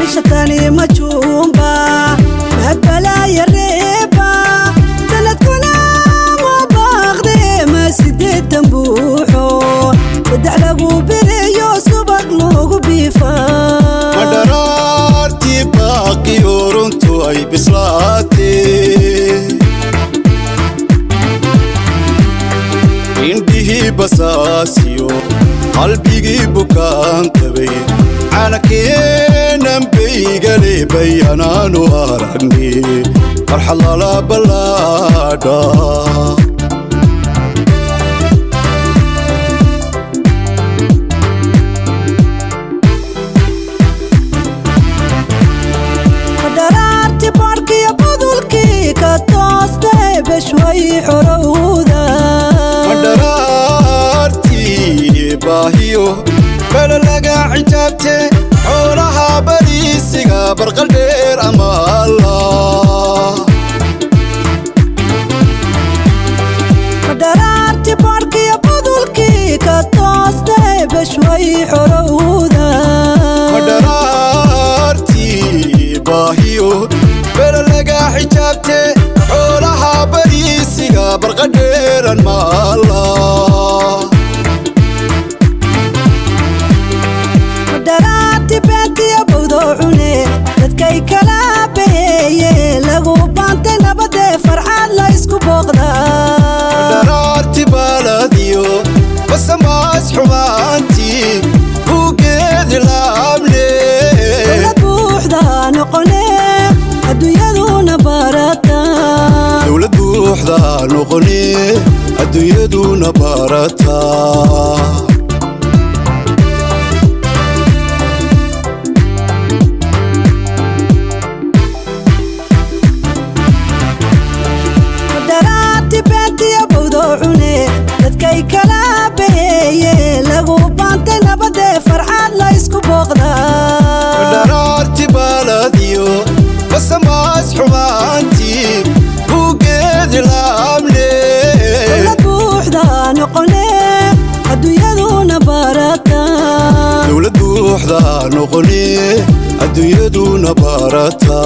bishatani majumba mabala yareba sanadkuna ma baaqde ma sideetan buuxo saddex lagu birayo subag loogu biifaa madharaartii baaqiyo runtu ay bislaatee indhihii basaasiyo qalbigii bukaan qabay calankeennaan baygale bayanaanu aragnay farxad lala ballaadha madharaarti baarkiyo budulkii ka toostay beshway xorowda madharaartii baahiyo bala laga xijaabte xoolaha bariisiga barqaldheer ama allah madharaarti baarkiyo budulkii ka toostay beshway xorowda madharaartii baahiyo bala laga xijaabte xoolaha bariisiga barqaldheeran ma allah madharaarti beentiyo bawdocune dadkay kala baheeye lagu baantay nabadee farxad la isku booqdaa madharaartii baaladiyo basamaas xumaantii buugeedi laabne dowlad buuxda noqone adduunyaduna barata dowlad buuxda noqone adduunyaduna barata madharaarti beentiyo bawdocune dadkay kala baheeye lagu baantay nabadee farxad la isku booqdaa madharaartii baaladiyo basamaas xumaantii buugeedi laabne dowlad buuxda noqone adduunyaduna barata dowlad buuxda noqone adduunyaduna barata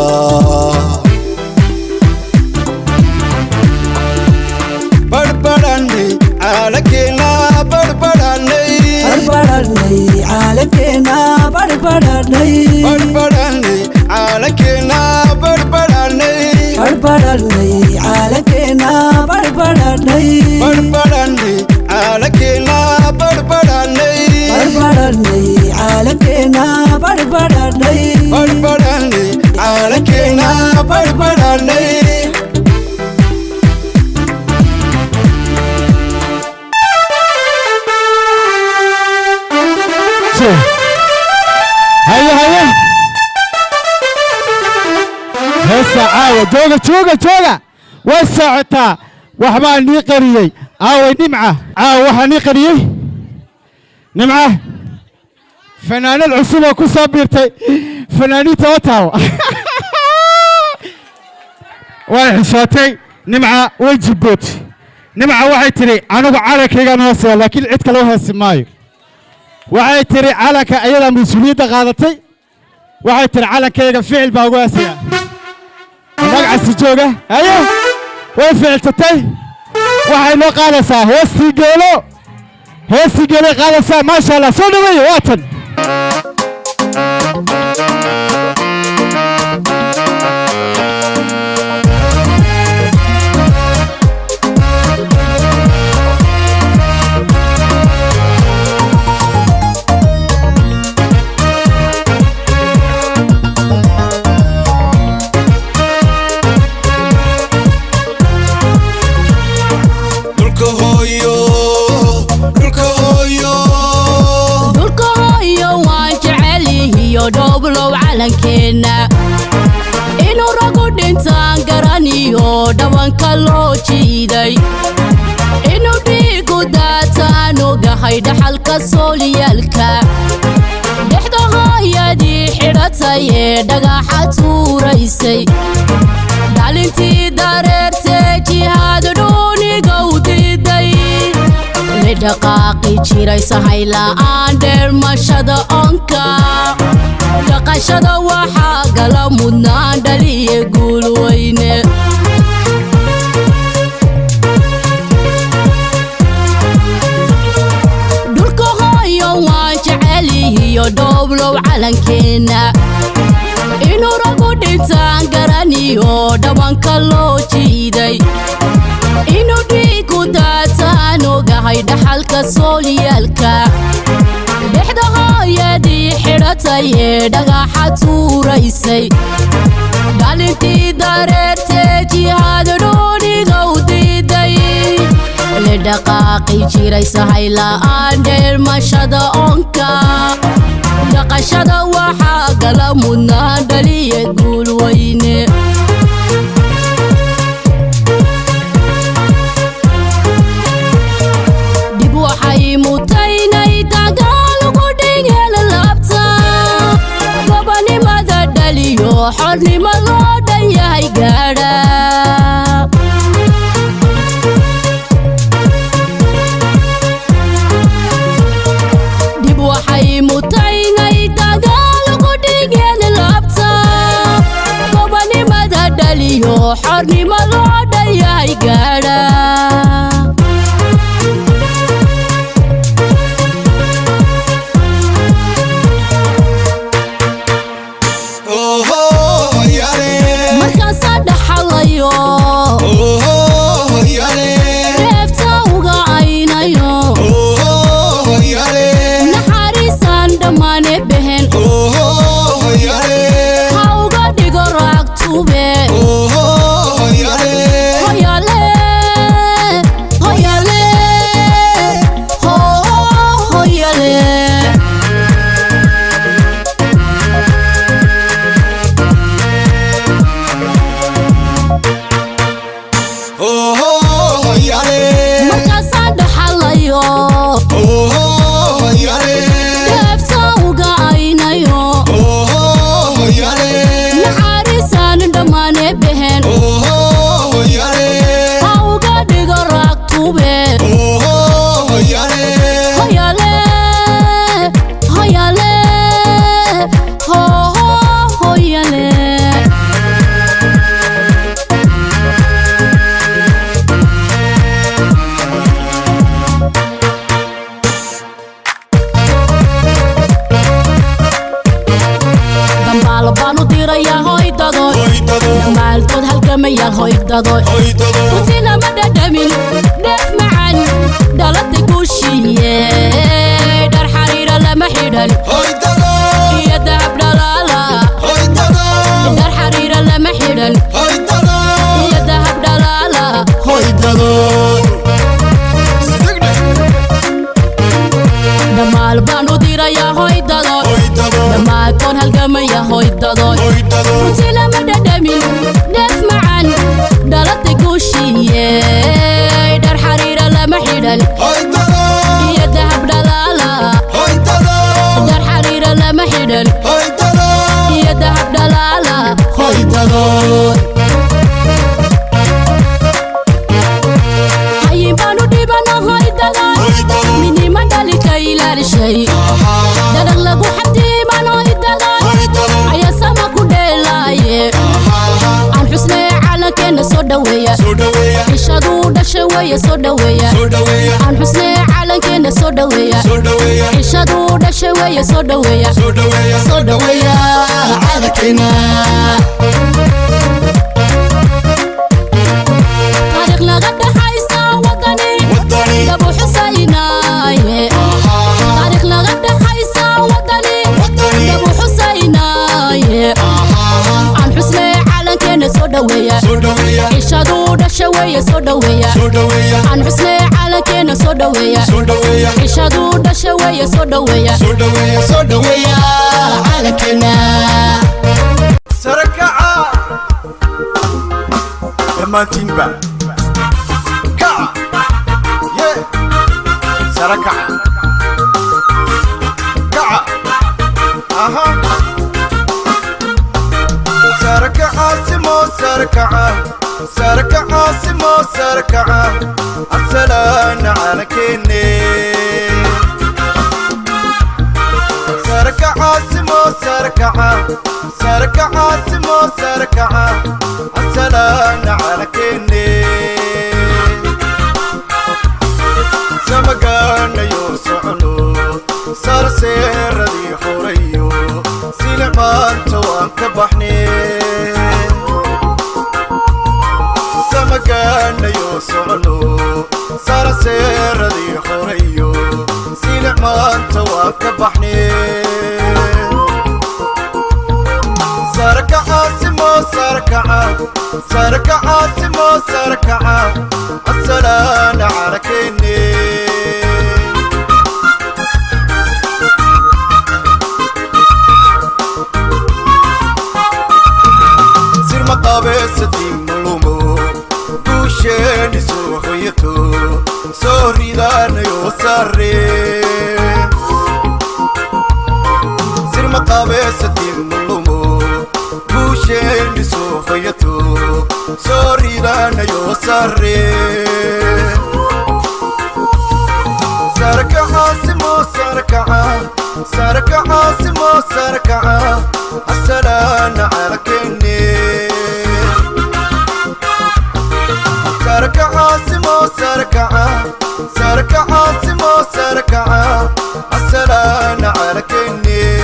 barbaranay calankeena barbaranay barbaranay caalamkeena barbaranay barbaranay calankeena barbaranay barbaranay caalamkeena barbaranay barbaranay calankeena barbaranay barbaranay caalamkeena barbaranay barbaranay calankeena barbaranay haye haye heesa caawa jooga jooga jooga way socotaa waxbaa nii qariyey aaway nimca caawa waxaa nii qariyey nimca fanaanad cusub oo ku soo biirtay fanaaniinta otaawa way xishootay nimca way jibbood nimca waxay tidhi anigu calankaygaan hooseya laakiin cid kale u heesi maayo waxay tidhi calanka ayadaa mas-uuliyadda qaadatay waxay tidhi calankayga ficil baa ugu heesaya magacasi jooga haye way ficiltatay waxay noo qaadaysaa heestii geelay qaadaysaa maasha allah soo dhaweeye waatan dhoblow calankeena inuu ragu dhintaan garaniyo dhabanka loo jiiday inuu ogahay dhaxalka soolyaalka dhexdahayadii xidhatay ee dhagaxa tuuraysay dhalintii dareertee jihaad dhuuniga u diiday lidhaqaaqi jiray sahay la'aan dheermashada onka dhaqashada waxaa gala mudnaan dhaliye guul weyne dhulka hooyo waan jecelihiyo dhooblow calankeena inuu ragu dhintaan garaniyo dhabanka loo jiiday inuu dhiigu daataan ogahay dhaxalka soolyaalka dhexdahayadii xidhatay ee dhagaxa tuuraysay dhalintii dareertee jihaad dhuuniga u diiday lidhaqaaqi jiray sahay la'aan dheermashada onka dhaqashada waxaa gala mudnaan dhaliye guul weyne dib waxay mutaynay dagaal ugu dhigeen laabta gobanimada dhaliyo xornimo loo dhan yahay gaadha dib waxay mutaynay dagaal ugu dhigeen laabta gobanimada dhaliyo xornimo loo dhan yahay gaadha rutina ma dhadhamin dheef macan dhalada guushiye dhar xariira lama xidhan iyo dahab dhalaala dhar xariira lama xidhan iyo dahab dhalaala dhamaal baan u dirayaa hoydado dhammaadkoon halgamaya hoydado rutina ma dhadhamin dheef macan dhalada guushiye dhar xariira lama xidhan iyo dahab dhalaala dhar xariira lama xidhan iyo dahab dhalaala hoydado hayin baanu dhibana hoydada minima dhalika ilaalishay dadag lagu xadiiman hoydada aya sama ku dheelaaye aan xusnee calankeena soo dhaweeya cishaduu dhashay weeye soo dhaweeya aan xusnee calankeena soo dhaweeya cishaduu dhashay weeye soo dhaweeya calankeena taariikh laga dhaxaysa wadani dabu xusaynaaye taariikh laga dhaxaysa wadani dabu xusaynaaye aan xusnee calankeena soo dhaweeya cishaduu dhashay weeye soo dhaweeya aan xusnee calankeena soo dhaweeya cishaduu dhashay weeye soo dhaweeya calankeena sarakaca dhammaantiinba kaca sarakaca سركعة سركعة سمو سركعة السلام على كني سركعة سمو سركعة سركعة سمو سركعة السلام على كني سمقانا يوسعنو صار سير ذي حوريو سيلمان توان كبحني سمقانا يوسعنو صار سير ذي حوريو سيلمان توان كبحني سركعة سمو سركعة سركعة سمو سركعة السلام على كني سير مقابس الدين ملومو دوشين سوحيتو سوري دان يوسري سير مقابس الدين ملومو دوشين سوحيتو سوري دان يوسري سركعة سمو سركعة سركعة سمو سركعة السلام على كني سركعة سمو سركعة سركعة سمو سركعة السلام على كني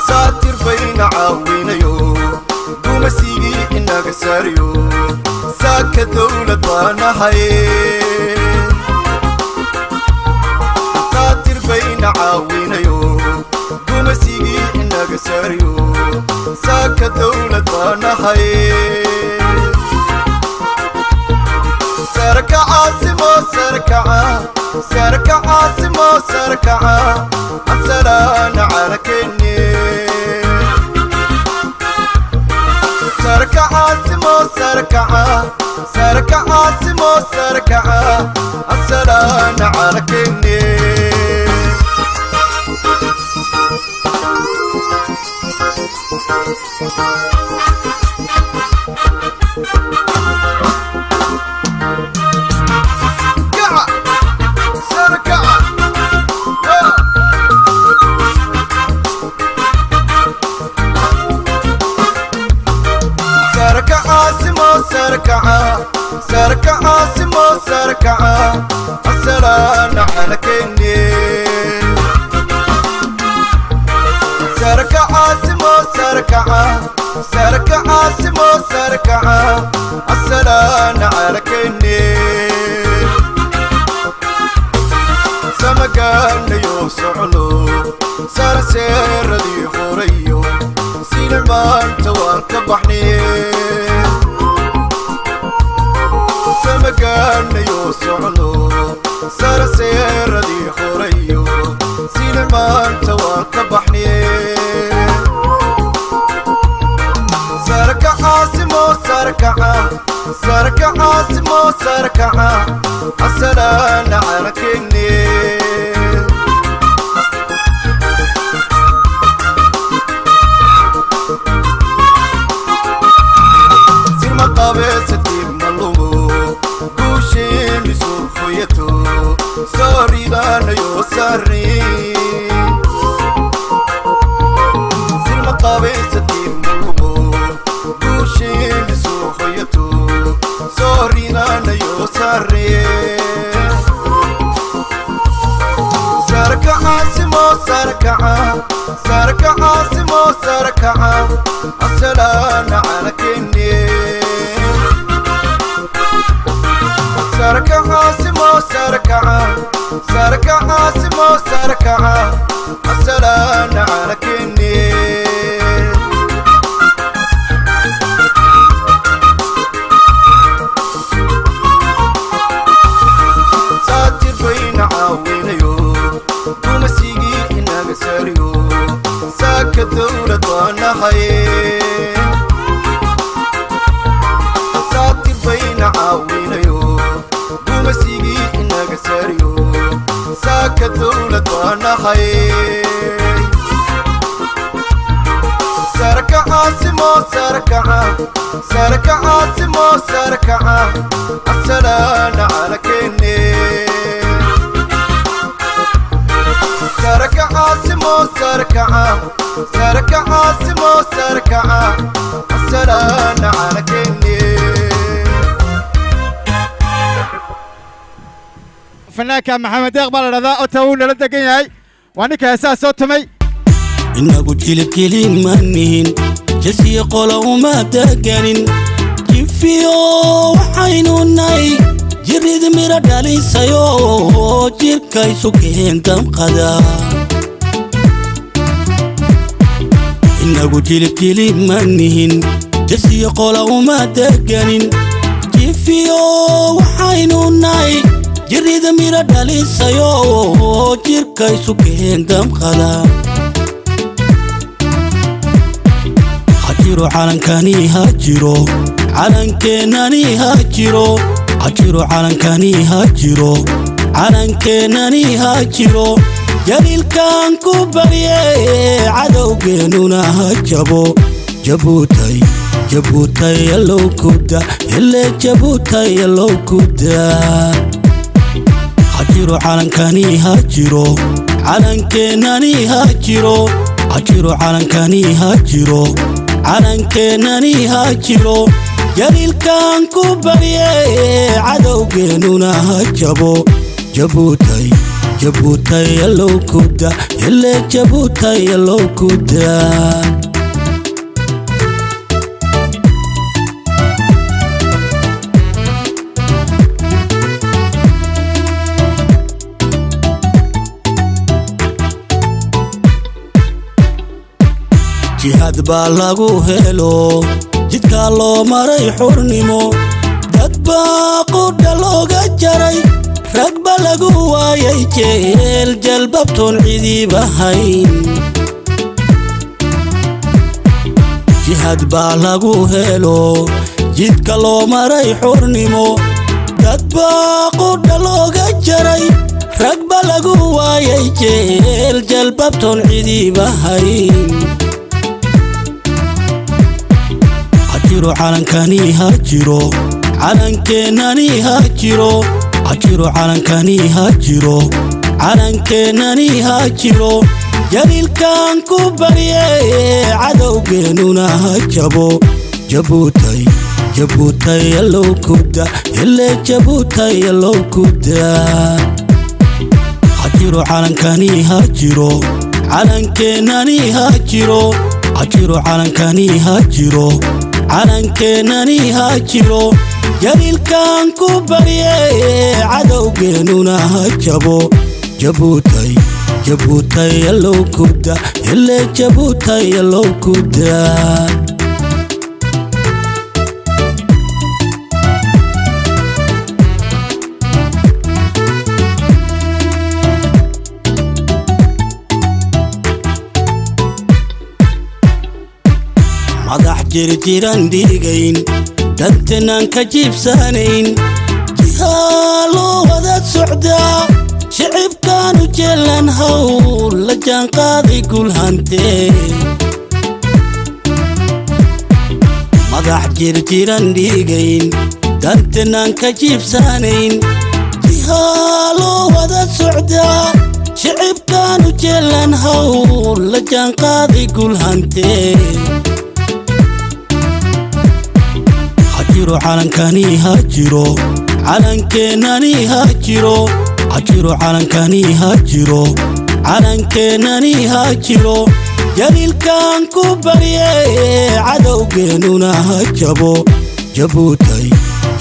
ساتر بين عاوينيو مسيجي إنك ساريو ساك دولة وانا هاي ساتر بين عاوينيو مسيجي إنك ساريو ساك دولة وانا هاي سركعة سمو سركعة سركعة سمو سركعة السلام على كني سركعة سمو سركعة سركعة سمو سركعة السلام على كني سركعة سركعة سمو سركعة سركعة سمو سركعة السلام على كني سركعة سمو سركعة سركعة سمو سركعة السلام على كني سمقانا يوسعنو صار سير ذي حوريو سيلمان توان كبحني سمقانا يوسعنو صار سير ذي حوريو سيلمان توان كبحني سركعة سمو سركعة سركعة سمو سركعة السلام على كني سير مقابس الدين ملومو دوشين سوحيتو سوري دان يوسري سير مقابس الدين ملومو دوشين سوحيتو سوري دان يوسري سركعة سمو سركعة سركعة سمو سركعة السلام على كني سركعة سمو سركعة سركعة سمو سركعة السلام على كني ساتر بين عاوينيو مسيجي إنك ساريو ساك الدولة وانا هاي ساتر بين عاوينيو مسيجي إنك ساريو ساك هاي سركع عاصمو سركع سركع عاصمو سركع السلام على كني سركع عاصمو سركع سركع عاصمو سركع السلام على كني فنانك محمد يقبل الرضا أتونا لدقيني وانك أساس صوتمي إنه جلب كلين منين جسي قولوا ما دقنين كيفيو وحينو ناي جريد ميرا دالي سيو جير كايسو كهين دم قدا إنه جلب كلين منين جسي قولوا ما دقنين كيفيو وحينو ناي جريد ميرا دالي سيو جير كايسو كهين دم قدا هاجرو عالنكاني هاجرو عالنكناني هاجرو هاجرو عالنكاني هاجرو عالنكناني هاجرو جليل كان كوبريه عدو جنونا هاجبو جبوتاي جبوتاي يلو كودا اللي جبوتاي يلو كودا هاجرو عالنكاني هاجرو عالنكناني هاجرو هاجرو عالنكاني هاجرو عالنكناني هاجرو جليل كان كوبريه عدو جنونا هاجبو جبوتاي جبوتاي يلو كودا اللي جبوتاي يلو كودا جهاد بالاغو هيلو جدكا لو ماري حورنيمو داد باقو دلوغا جاري رق بالاغو وايي جيل جلبابتون عيدي بهاين جهاد بالاغو هيلو جدكا لو ماري حورنيمو داد باقو دلوغا جاري رق بالاغو وايي جيل جلبابتون عيدي بهاين هاجرو عالنكاني هاجرو عالنكناني هاجرو هاجرو عالنكاني هاجرو عالنكناني هاجرو جليل كان كوبريه عدو جنونا هاجبو جبوتاي جبوتاي يلو كودا اللي جبوتاي يلو كودا هاجرو عالنكاني هاجرو عالنكناني هاجرو هاجرو عالنكاني هاجرو عالنكناني هاجرو جليل كان كوبريه عدو جنونا هاجبو جبوتاي جبوتاي يلو كودا اللي جبوتاي يلو كودا مدح جرجيران ديغين دنتنان كجيب سانين جهالو وداد سعدا شعب كانوا جلان هول لجان قاضي قول هانتي مدح جرجيران ديغين دنتنان كجيب سانين جهالو وداد سعدا شعب كانوا جلان هول لجان قاضي قول هانتي هاجرو عالنكاني هاجرو عالنكناني هاجرو هاجرو عالنكاني هاجرو عالنكناني هاجرو جليل كان كوبريه عدو جنونا هاجبو جبوتاي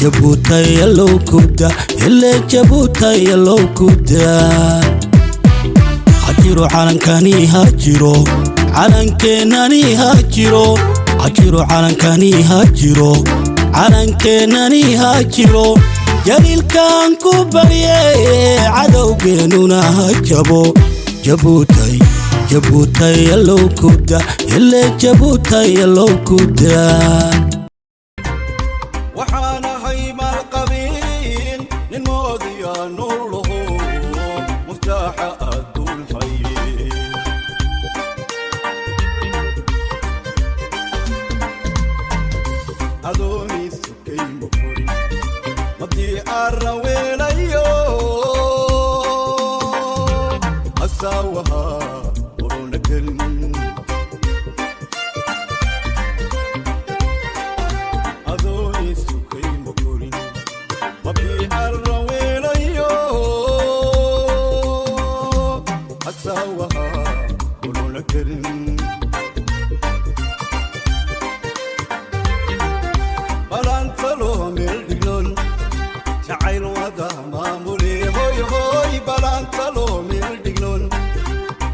جبوتاي يلو كودا اللي جبوتاي يلو كودا هاجرو عالنكاني هاجرو عالنكناني هاجرو هاجرو عالنكاني هاجرو عالنكناني هاجرو جليل كان كوبريه عدو جنونا هاجبو جبوتاي جبوتاي يلو كودا اللي جبوتاي يلو كودا وحانا هيما القبيل للماضي نوره مفتاح الدول الخير ونكرن بلان تلو ملدقنون جعيل ودا مامولي هوي هوي بلان تلو ملدقنون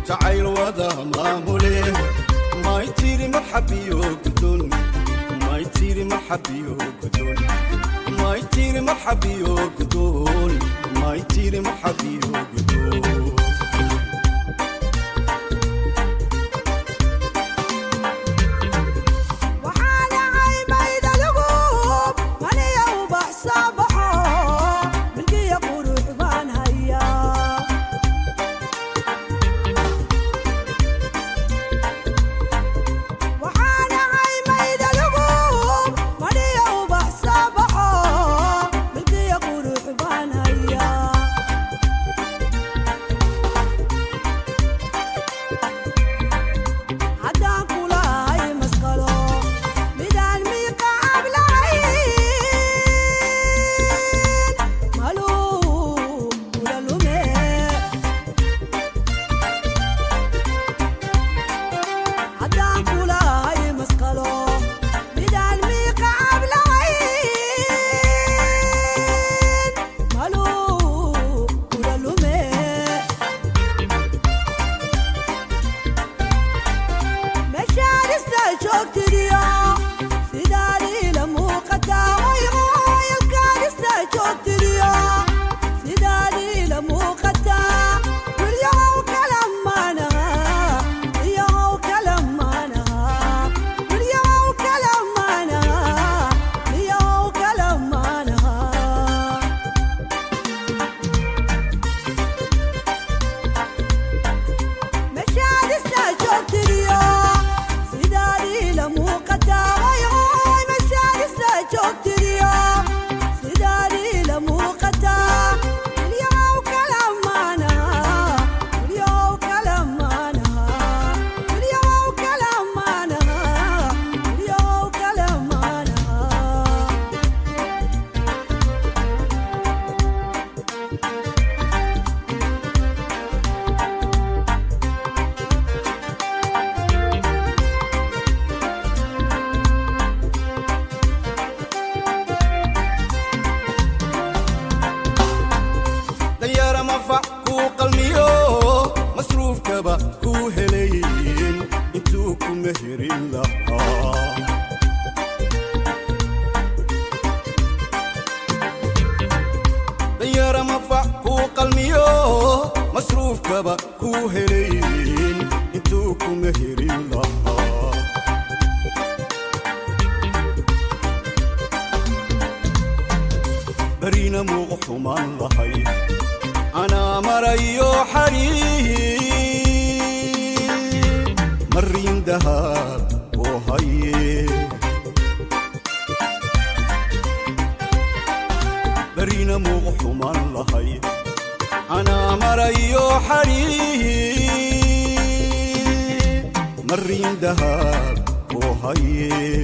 جعيل ودا مامولي ما يتيري مرحبي وقدون ما يتيري مرحبي وقدون ما يتيري مرحبي وقدون ما يتيري مرحبي وقدون برينا موحومان لهي أنا مريو حريم مرين دهاب وهي برينا موحومان لهي أنا مريو حريم مرين دهاب وهي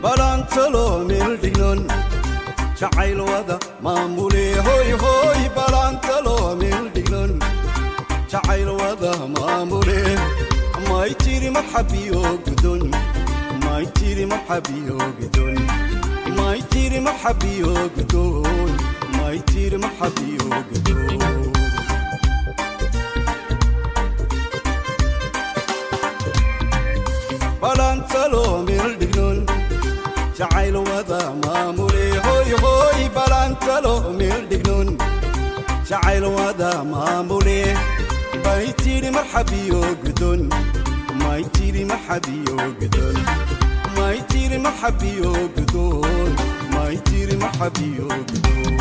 بلانتلو ملدقنون جعيل ودا مامولي هوي هوي بلانتلو ملدقنون جعيل ودا مامولي ما يتيري مرحبي وقدون ما يتيري مرحبي وقدون ما يتيري مرحبي وقدون ما يتيري مرحبي وقدون بلانتلو ملدقنون جعيل ودا مامولي هوي هوي بلانتلو ملدقنون جعيل ودا مامولي بيتيري مرحبي وقدون ما يتيري مرحبي وقدون ما يتيري مرحبي وقدون ما يتيري مرحبي وقدون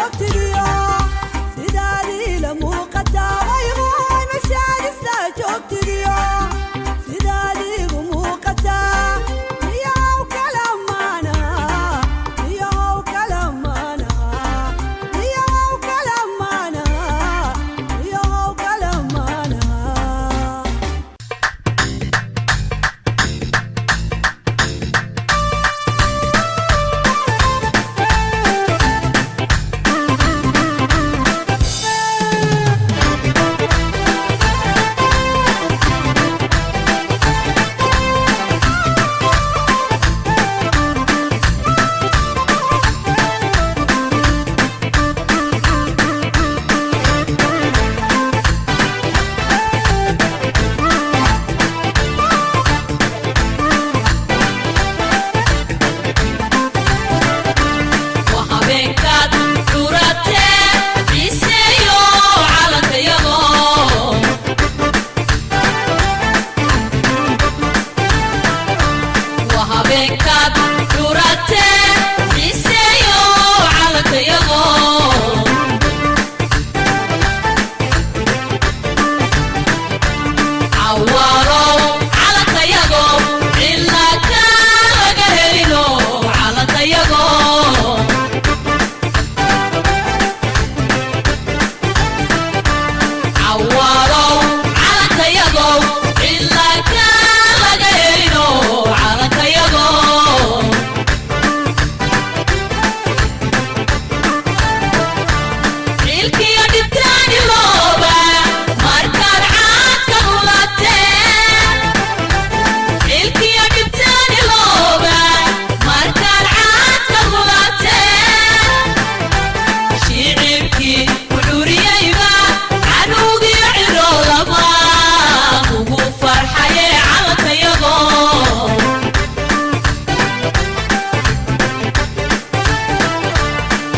joogtidiyo sidaadii la muuqataa wayqooy mashaadista joogtidiyo sidaadiigu muuqataa miyaw kala maana miyaw kala maana miyaw kala maana miyaw kala maana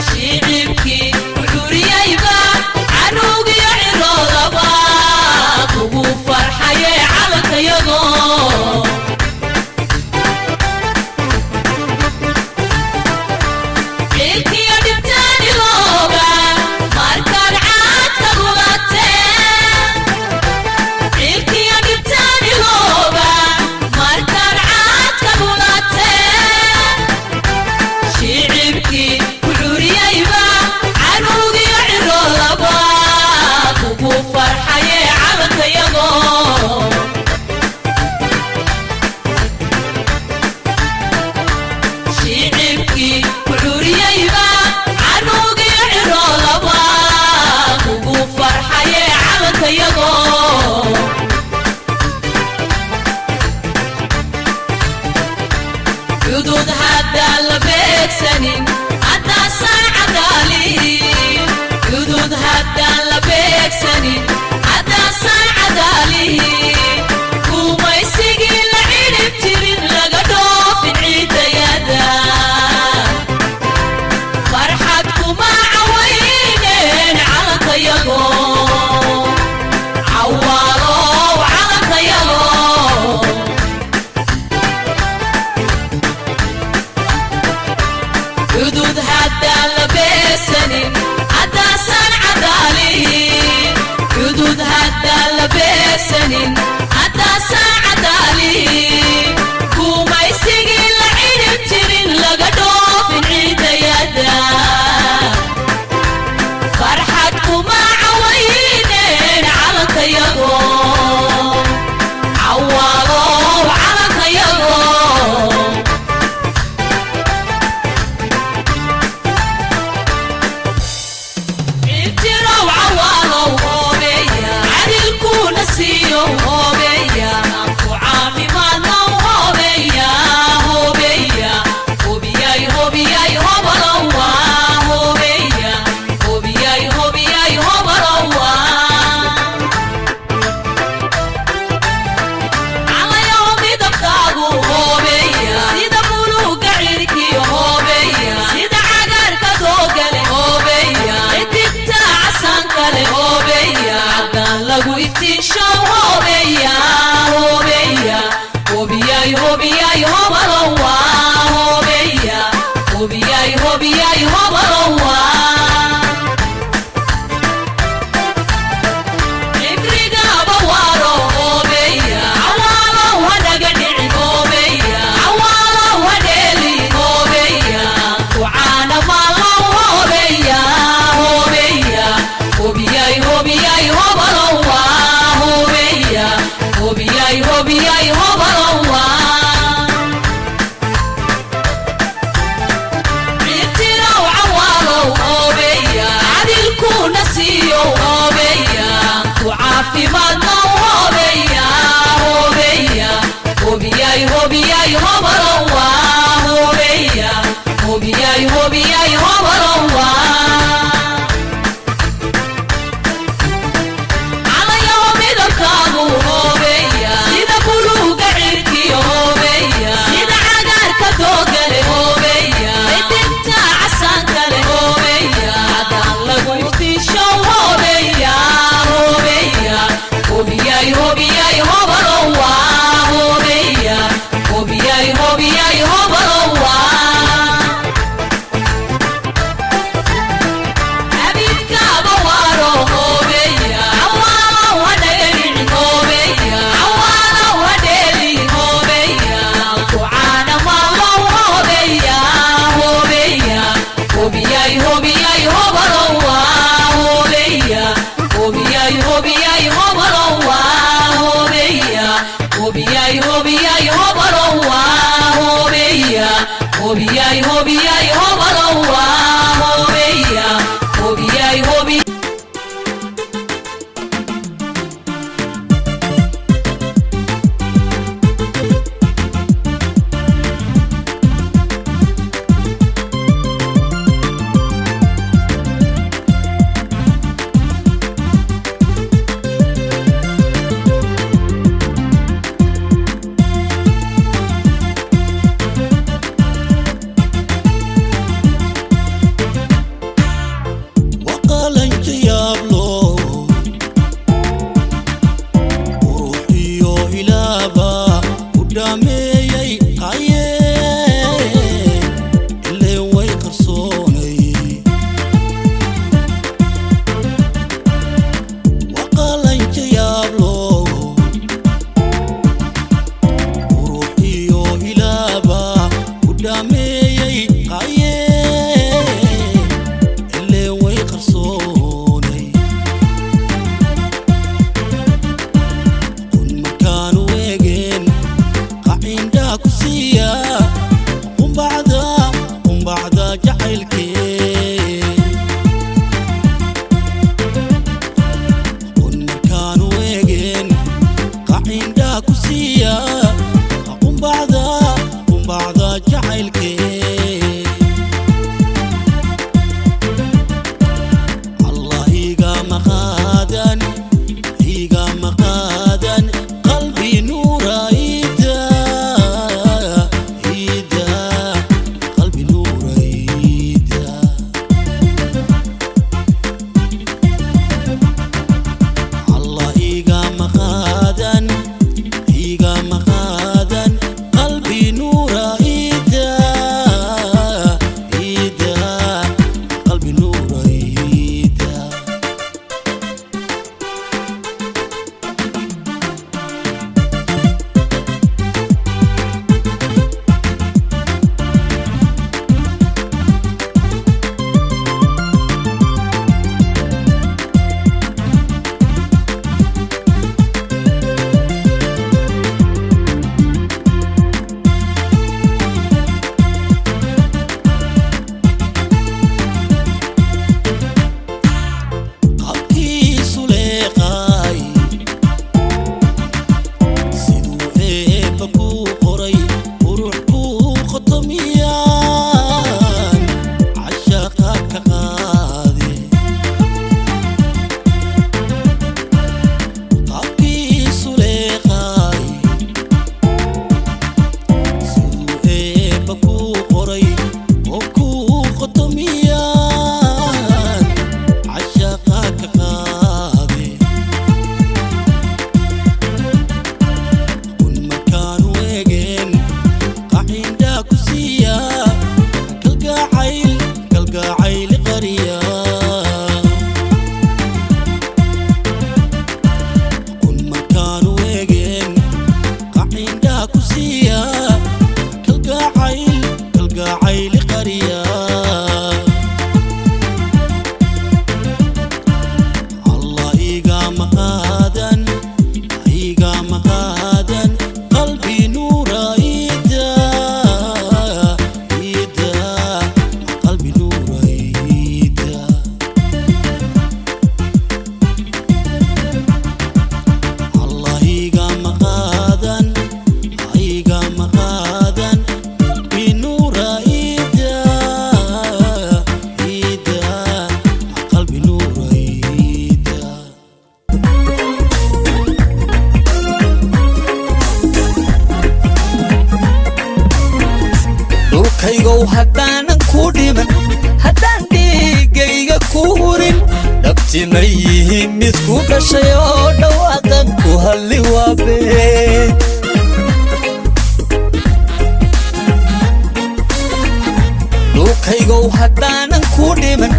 Shiribki, Uduriyayba. qarsoonay kun markaan u eegeen qacindhaa ku siiya qumbacda jacaylkee kun markaan u eegeen qacindhaa ku siiya qumbacda jacaylkee haddaanan ku dhiman haddaan dhiigayga ku hurin dhabti ma yihiin mid ku dhashay oo dhawaaqan ku halli waabeen dhulkaygow haddaanan ku dhiman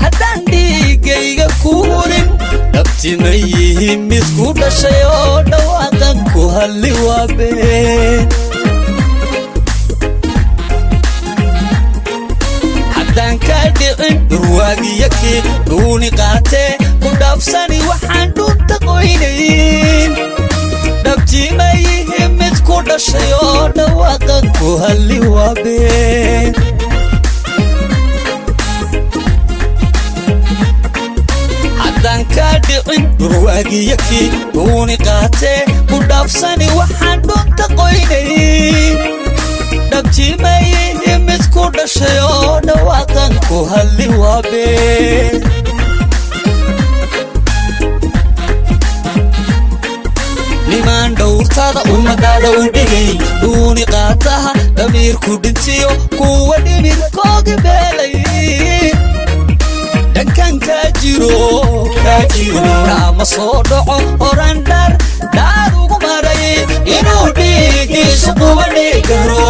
haddaan dhiigayga ku hurin dhabti ma yihiin mid ku dhashay oo dhawaaqan ku halli waabeen haddaan ka dhicin dhurwaagiyakii dhuuni qaatee ku dhaafsani waxaan dhunta qoynayn dhabti ma yihiin mid ku dhashay oo dhawaaqan ku halli waabeen haddaan ka dhicin dhurwaagiyakii dhuuni qaatee ku dhaafsani waxaan dhunta qoynayn dhabti ma yihiin mid ku dhashay oo dhawaaqan ku halli waabeen nimaan dhowrtada ummadaada u dhigay dhuuni qaataha damiirku dhintiyo kuwa dhimirkoogi beelay dhankan kaa jiro kaama soo dhaco oran dhaar ugu maray inuu dhiigiisu kuwa dhigaro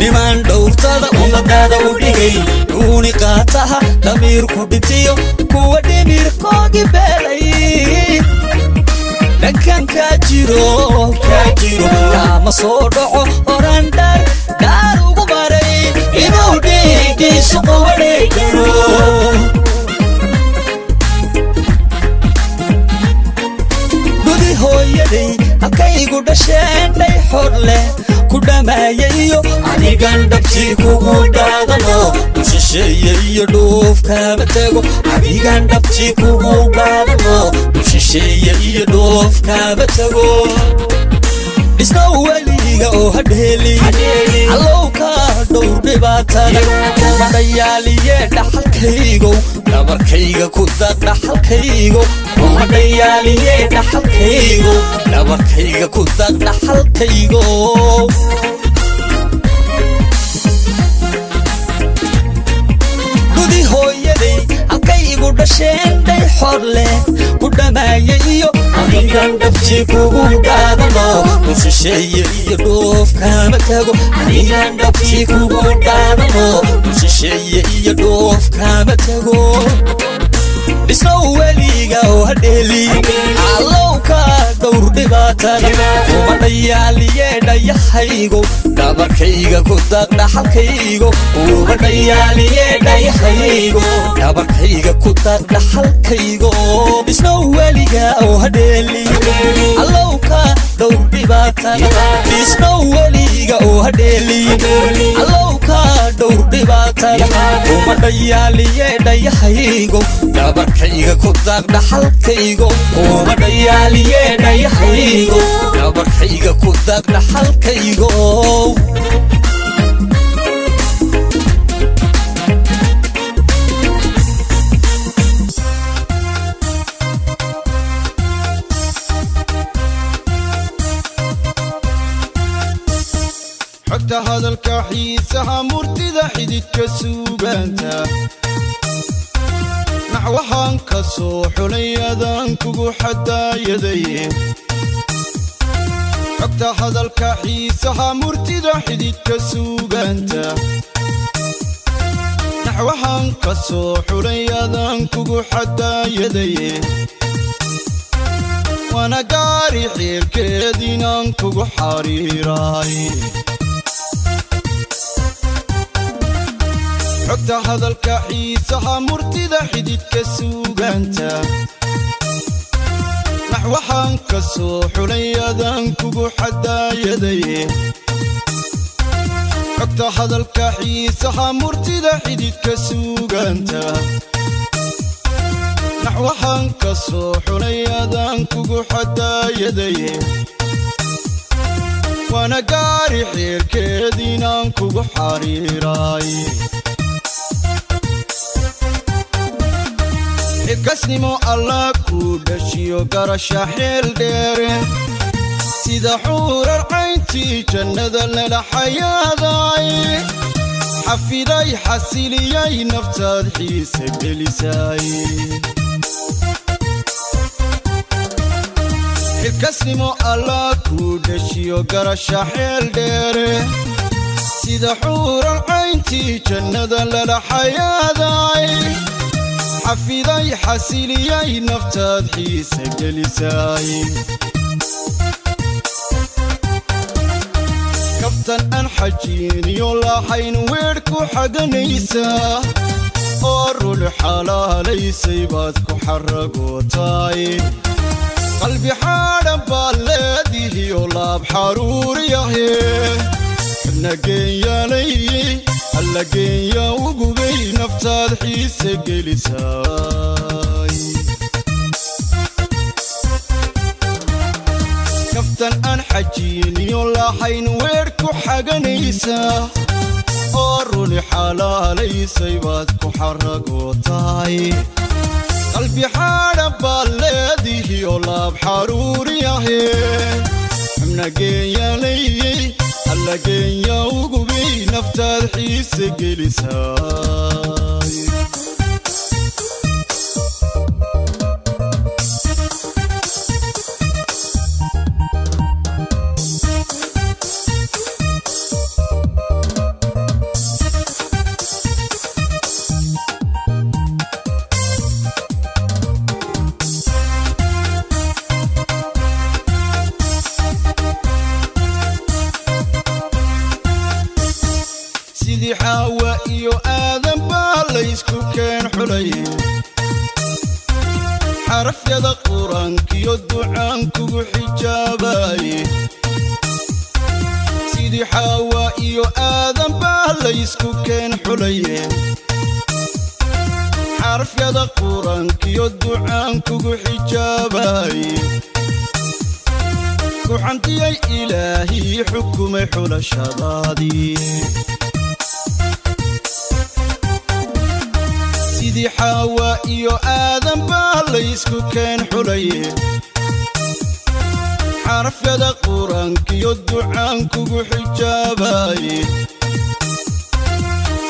nimaan dhowrtada ummadaada u dhigay dhuuni qaataha damiirku dhintiyo kuwa dhimirkoogi beelay dhankan kaa jiro kaama soo dhaco oran dhaar ugu maray xididkiisu qubareegano gudi hooyaday halkaygu dhasheen dhay xor leh ku dhamaayayo adigan dhabtii kugu dhaadano dushisheeye iyo dhuufkaama tago adigan dhabtii kugu dhaadano dushisheeye iyo dhuufkaama tago isna weliga oo hadheeli allow ka dhowr dhibaatada madhayaaliye dhaxalkaygow dhabarkayga ku daq dhaxalkaygo madhayaaliye dhaxalkaygo dhabarkayga ku daq dhaxalkaygo gudi hooyaday halkaygu dhasheen dhay xor leh ku dhamaayayo adigan dhabtii kugu dhaadano dushisheeye iyo dhuufkaama tago adigan dhabtii kugu dhaadano dushisheeye iyo dhuufkaama tago isna weliga oo hadheeli allow ka dhowr dhibaatada madhayaaliye dhayahaygo dhabarkayga ku daq dhaxalkaygo madhayaaliye dhayahaygo dhabarkayga ku daq dhaxalkaygo isna weliga oo hadheeli allow ka dhowr dhibaatada isna weliga oo hadheeli allow ka dhowr dhibaatada madhayaaliye dhayahaygo dhabarkayga ku daq dhaxalkaygo madhayaaliye dhayahaygo dhabarkayga ku daq dhaxalkaygo xogta hadalka xiisaha murtida xididka suugaanta naxwahan ka soo xulay adaan kugu xadaayadaye xogta hadalka xiisaha murtida xididka suugaanta naxwahan ka soo xulay adaan kugu xadaayadaye waana gaari xeelkeediinaan kugu xariiraay xogta hadalka xiisaha murtida xididka suugaanta naxwahan ka soo xulay adaan kugu xadaayadaye xogta hadalka xiisaha murtida xididka suugaanta naxwahan ka soo xulay adaan kugu xadaayadaye waana gaari xeerkeediinaan kugu xariiraay xilkasnimo allah kuu dhashiyo garasha xeel dheere sida xuurar cayntii jannada lala xayaaday xafiday xasiliyay naftaad xiisa gelisay xilkasnimo allah kuu dhashiyo garasha xeel dheere sida xuurar cayntii jannada lala xayaaday xafiday xasiliyay naftaad xiisa gelisay kaftan aan xajiiniyo lahayn weedh ku xaganaysaa oo rul xalaalaysay baad ku xaragootaay qalbi xaadhan baad leedihiyo laab xaruuriyahe nageenyaalay alla geenya ugubay naftaad xiisa gelisay kaftan aan xajiiniyo lahayn weedh ku xaganaysaa oo runi xalaalaysay baad ku xaragootaay qalbi xaadhan baad leedihiyo laab xaruuriyahe nageenyaalay alla geenya ugubay naftaad xiisa gelisay sidii xaawa iyo aadan baa laysku keen xulay xarafyada qur-aankiyo ducaan kugu xijaabaye sidii xaawa iyo aadan baa laysku keen xulaye xarafyada qur-aankiyo ducaan kugu xijaabaye ku xantiyay ilaahii xukumay xulashadaadii sidii xaawa iyo aadan baa laysku keen xulaye xarafyada qur-aankiyo ducaan kugu xijaabaye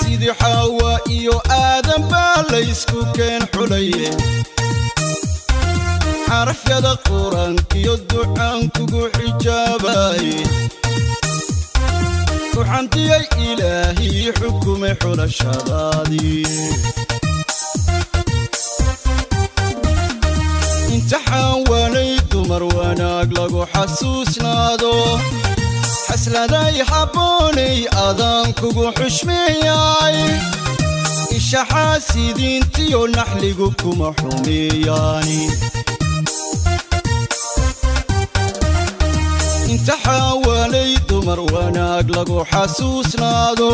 sidii xaawa iyo aadan baa laysku keen xulaye xarafyada qur-aankiyo ducaan kugu xijaabaye ku xantiyay ilaahii xukumay xulashadaadii imtixaan waanay dumar wanaag lagu xasuusnaado xasladay habboonay adaan kugu xushmeeyay isha xaasidiintiyo naxligu kuma xumeeyaani imtixaan waanay dumar wanaag lagu xasuusnaado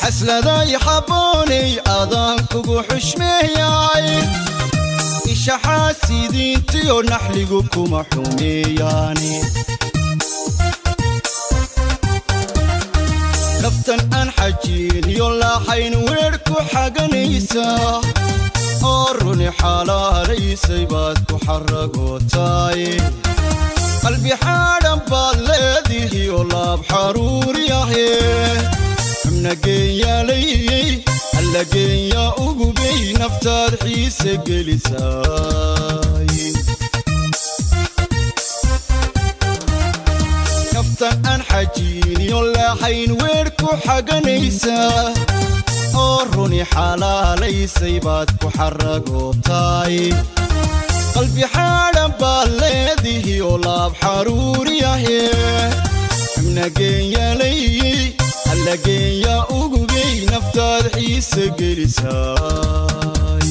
xasladay habboonay adaan kugu xushmeeyay isha xaasidiintiyo naxligu kuma xumeeyaani kaftan aan xajiiniyo laaxayn weer ku xaganaysaa oo runi xalaalaysay baad ku xaragootaay qalbi xaadhan baad leedihiyo laab xaruuriyahe xubna geenyaalayey alla geenyaa ugubay naftaad xiise gelisaay kaftan aan xajiiniyo laaxayn weer ku xaganaysaa oo runi xalaalaysay baad ku xaragootaay qalbi xaadhan baad leedihiyo laab xaruuriyahe xubna geenyaalayey alla geenyaa ugubay naftaad xiise gelisaay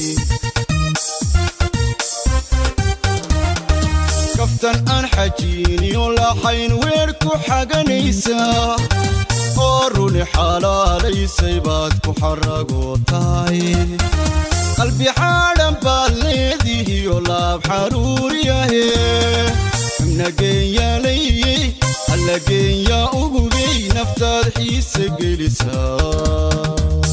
kaftan aan xajiiniyo laaxayn weer ku xaganaysaa oo runi xalaalaysay baad ku xaragootaay qalbi xaadhan baad leedihiyo laab xaruuriyahe xubna geenyaalayey alla geenyaa ugubay naftaad xiise gelisaay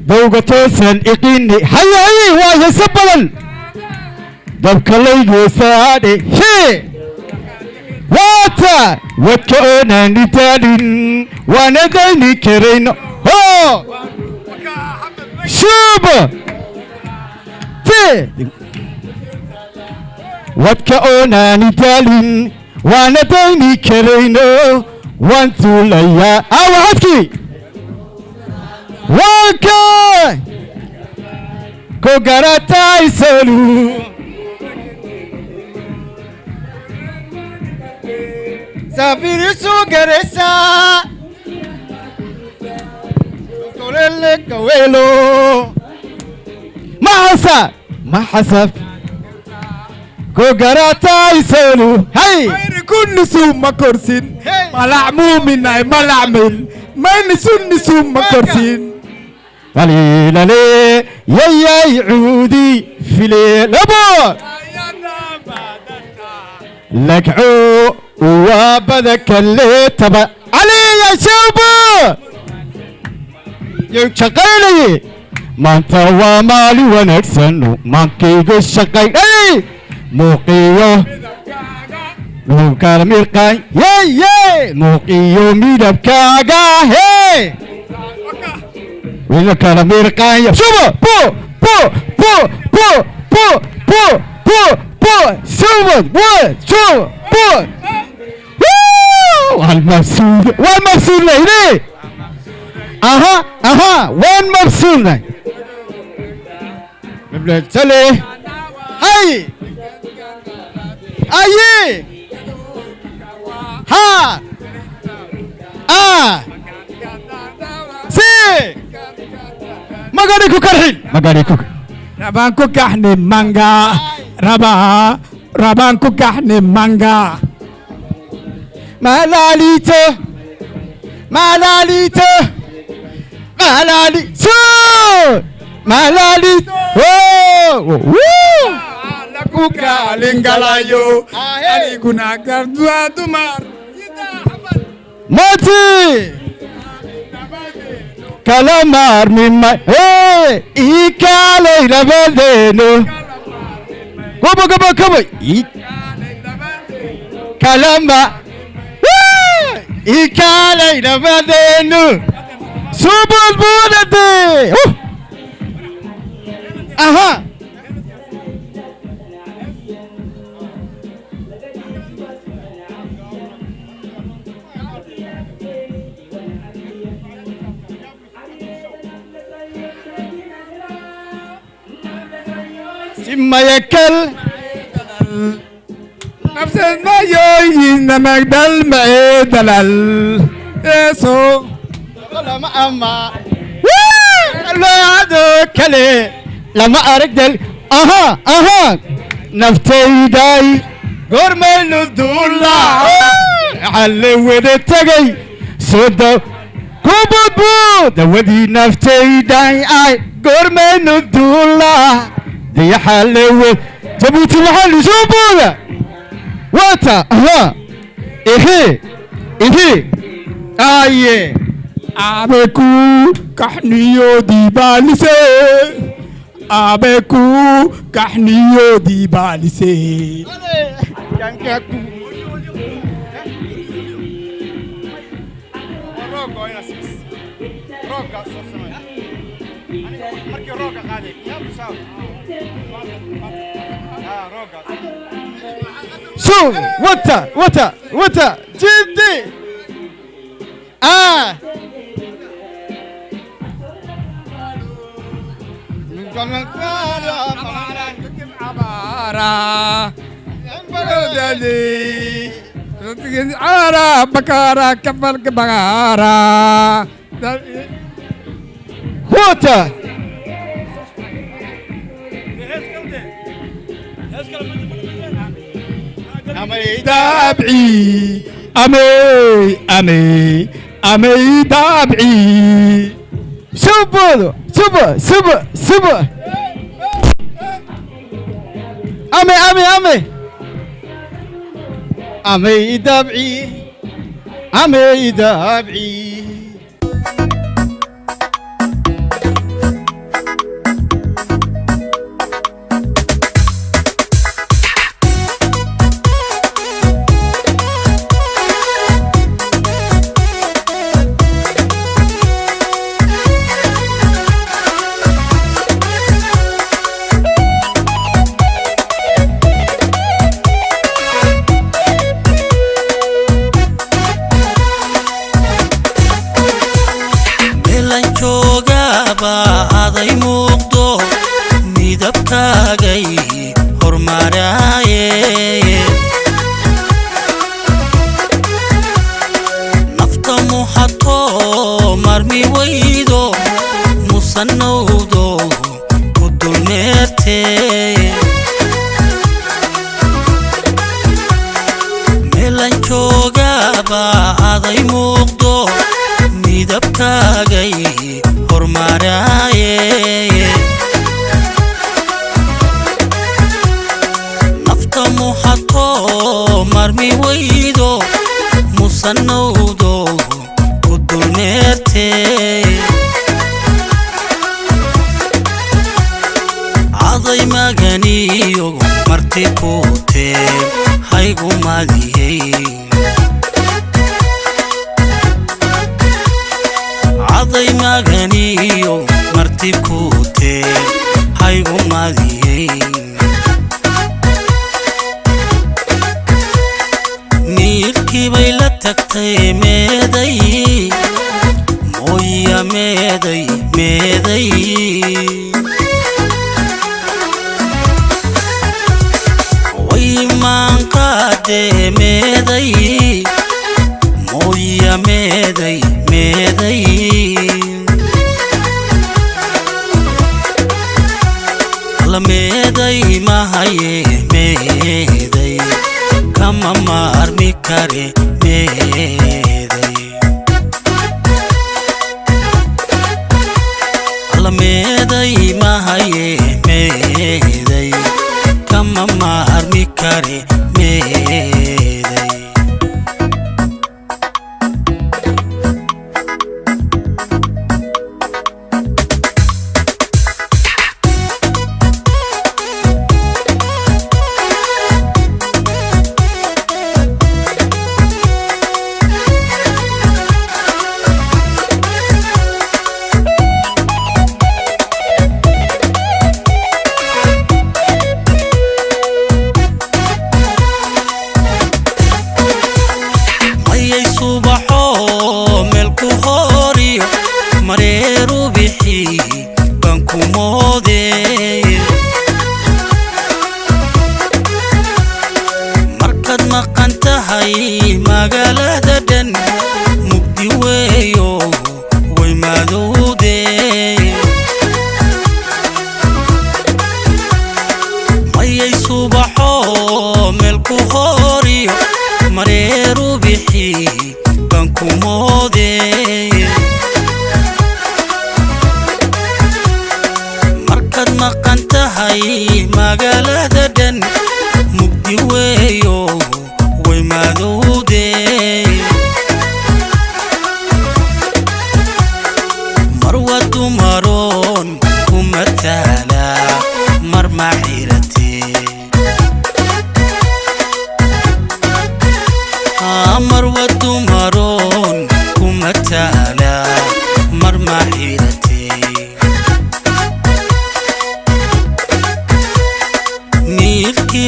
dawga toosan iqiini hayayi waa heese badan dabka laygosaadhe hee waata wadka oonaani daalin waana dayni karayno hoo shuuba te wadka oonaani daalin waana dayni karayno waan tuulayaa awacadkii wanka ko garatay solu safiri su garesa tolele kawelo mahasab ko garatay solu hay كل سوم كرسين ملعموم من ملعمل ما نسون سوم كرسين قليلا لي يا عودي في ليل ابو لك عو وبدك اللي تبع علي يا شوبو يشقيلي ما انت ومالي ونكسن ما كيغو الشقي موقيو مكالمي القاي يا موقيو ميدب كاغا هي مكالمي القاي شوفوا بو بو بو بو بو بو بو بو شوفوا بو شوفوا بو والمبسوط والمبسوط ليه اها اها وين مبسوط ببلاد سلي هاي اي ها سي ما قاعد كوكرين ما قاعد كوك ربان كوكحني مانجا ربان كوكحني مانجا مالاليته مالاليته مالاليته مالاليته لكوكا لينغالايو علي كنا كردوا دمار ماتي كلامار مما إيكالي لبدينو كوبا كلامار إيكالي لبدينو سبول بودتي أها سما يكل نفس ما يوين مقدل معدل يسو لما أما لا هذا كلي لما أرجل أها نفتي داي قرمي الدولة على ودتجي صدق كوبو دودي نفتي داي قرمي الدولة دي حلوة جبوتي محل شوفوها واتا إيه آيه أبكو كحنيو دي بالسي أبكو كحنيو دي بالسي شو وتا جدي عارا بكارا كفل بكارا وتا دابعي أمي دابعي سبو أمي دابعي aday muuqdo midabkaagay hormaraaye nafta muhato marmi waydo musanowdo ku dulmeerte meelan joogaba aday muuqdo midabkaagay hormaraaye nafta muhato marmi waydo musanowdo ku dulmeerte aday maganiyo marti kuute haygu maliyey aday maganiyo marti kuute haygu maliyey miirkii bay la tagtay tagtay meeday mooya meeday meeday way maan qaade meeday mooya meeday meeday la meeday mahaye meeday kama maarmi kare meeday la meeday mahaye meeday kama maarmi kare meeday mareeru bixi banku moode markad maqan tahay magaalada dhan mugdi weeyo way madowde mayay subaxo meel ku horiyo mareeru bixi banku moode maqan tahay magaalada dhan mugdi weeyo way madowde marwa dumaroon kuma taala mar ma xirate marwa dumaroon kuma taala mar ma xirate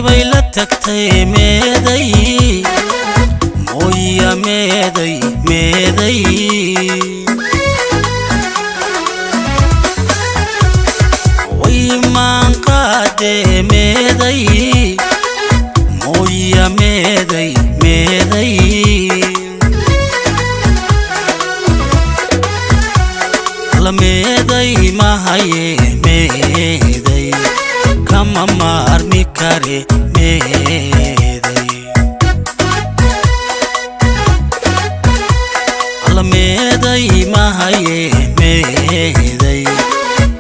bay la tagtay meeday mooya meeday meeday way maan qaade meeday mooya meeday meeday la meeday mahaye meeday kama maarmi kare meeday la meeday mahaye meeday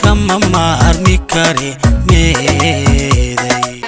kama maarmi kare meeday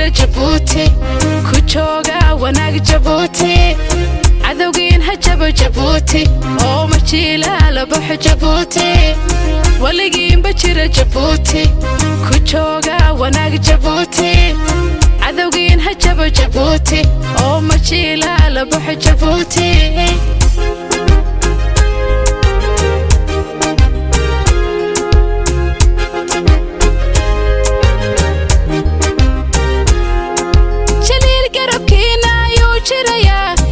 jira jabuuti ku jooga wanaag jabuuti cadowgiin ha jabo jabuuti oo majiila la baxo jabuuti weligiinba jira jabuuti ku jooga wanaag jabuuti cadowgiin ha jabo jabuuti oo majiila la baxo jabuuti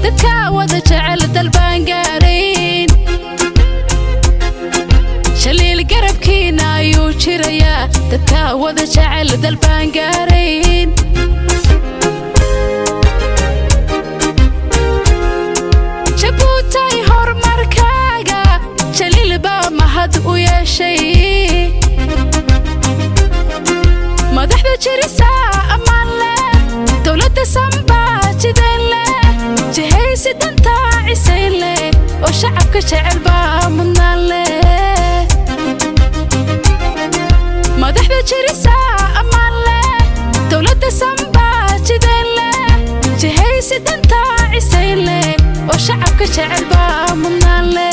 dadka wada jecel dalbaan gaarayn shaliil garabkiina ayuu jirayaa dadka wada jecel dalbaan gaarayn jabuutay horumarkaaga jaliil baa mahad u yeeshay madaxda jirisa ammaan leh dowladda sambaa jidayn leh jihaysi danta cisayn leh oo shacabka jecel baa mudnaan leh madaxda jirisa ammaan leh dowladda sambaa jidayn leh jihaysi danta cisayn leh oo shacabka jecel baa mudnaan leh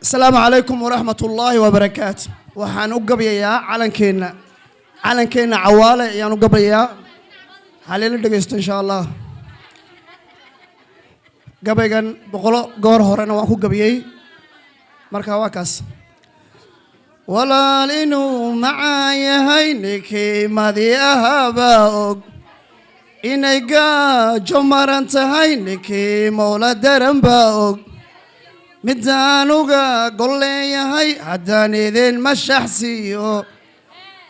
السلام عليكم ورحمة الله وبركاته وحان أقبيا علنكينا عوالة يعني أقبيا حاليل دقيست إن شاء الله قبيا بقولوا قور هورنا وأخو قبيي مركا واكاس ولا لينو معايا هينكي ماذي أهابا إنيقا جمرانت هينكي مولا درنبا midaanuga golleeyahay haddaan idin mashaxsiiyo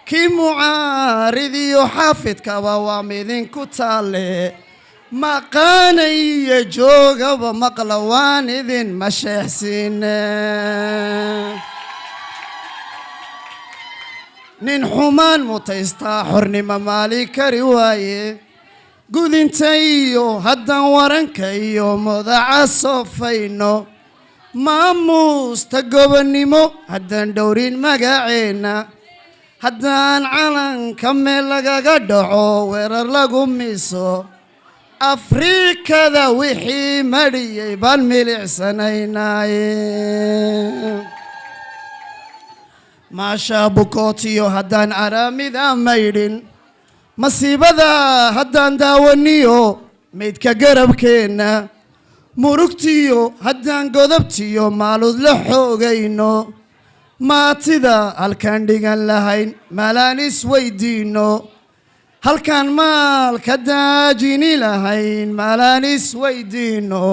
kii mucaaridiyo xaafidkaba waa midinku taalle maqaanaiyo joogaba maqla waan idin mashaxsiine nin xumaan mutaystaa xornimo maali kari waaye gudinta iyo haddaan waranka iyo mudaca soofayno maamuusta gobonnimo haddaan dhowrin magaceena haddaan calanka meel lagaga dhaco weerar lagu miso afrikada wixii madhiyey baan milicsanaynaaye maasha bukootiyo haddaan araamida maydhin masiibada haddaan daawaniyo maydka garabkeenna murugtiyo haddaan godobtiyo maalud la xoogayno maatida halkaan dhigan lahayn maalaan isweydiino halkaan maalka daajini lahayn maalaan isweydiino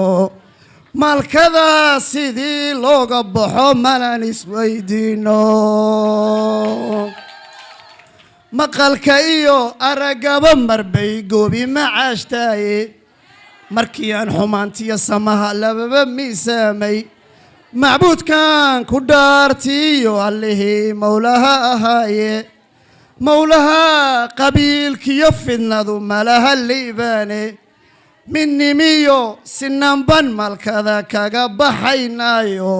maalkadaa sidii looga baxo maalaan isweydiino maqalka iyo araggaba marbay goobi macaashtaaye markii aan xumaantiyo samaha lababa miisaamay macbuudkan ku dhaartiyo allihii mawlaha ahaaye mawlaha qabiilkiyo fidnadu malaha liibaane minnimiyo sinanban malkada kaga baxaynayo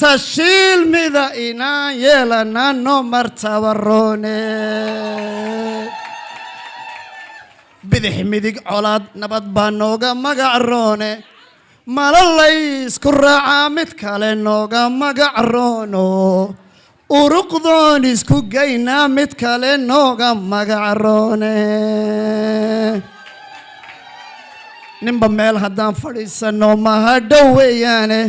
tashiilmida inaan yeelanano martabaroone bidix midig colaad nabad baa nooga magac roone malalaysku raacaa mid kale nooga magac roono uruqdoon isku geynaa mid kale nooga magac roone ninba meel haddaan fadhiisano mahadhow weeyaane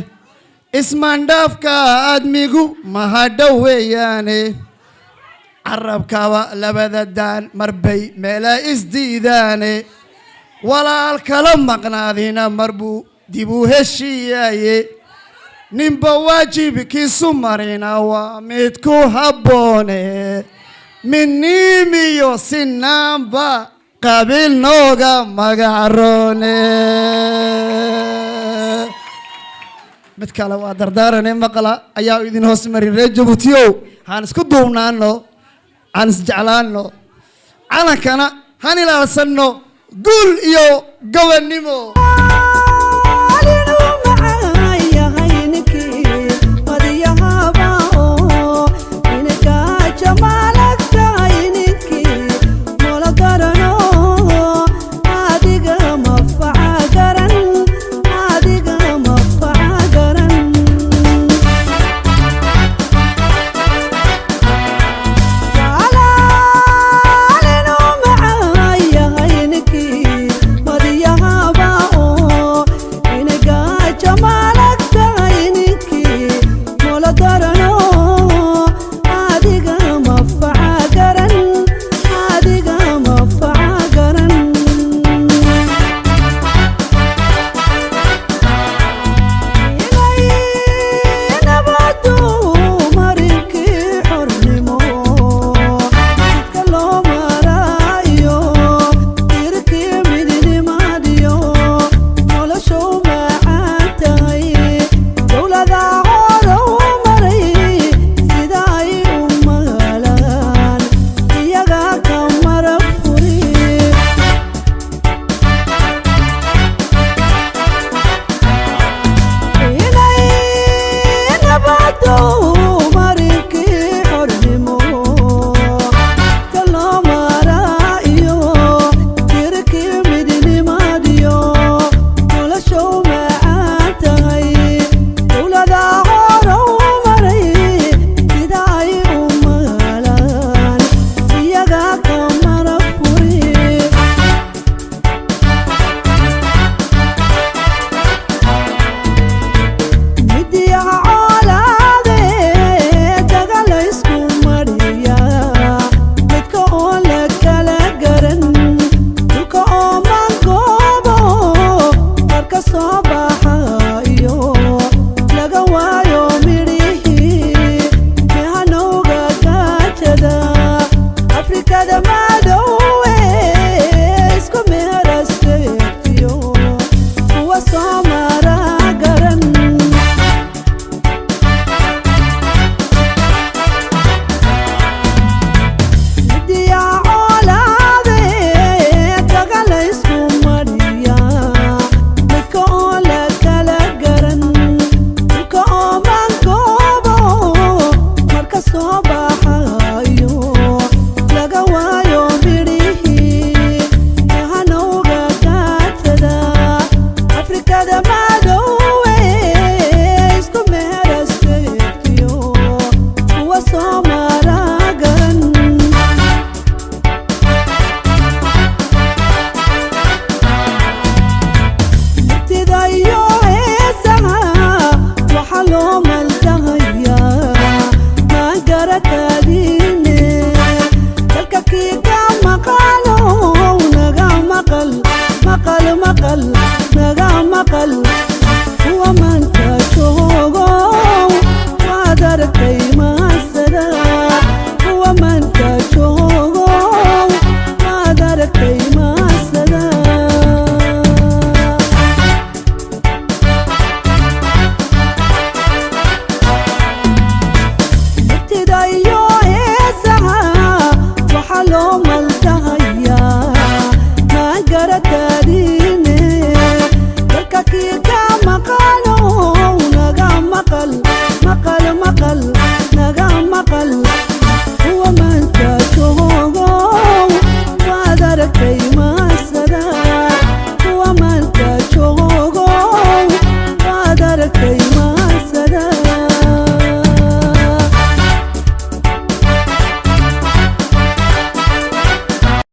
ismaandhaafka aadmigu mahadhow weeyaane carabkaba labada daan marbay meela isdiidaane walaal kala maqnaadina marbuu dib u heshiiyaaye ninba waajibkiisu marina waa mid ku habboone minniimiyo sinaanba qabiil nooga magac roone mid kale waa dardaarane maqla ayaa idin hoos marin reer jabuutiyow haan isku duubnaano aan isjeclaano calankana han ilaalsanno guul iyo gobonnimo oomal tahay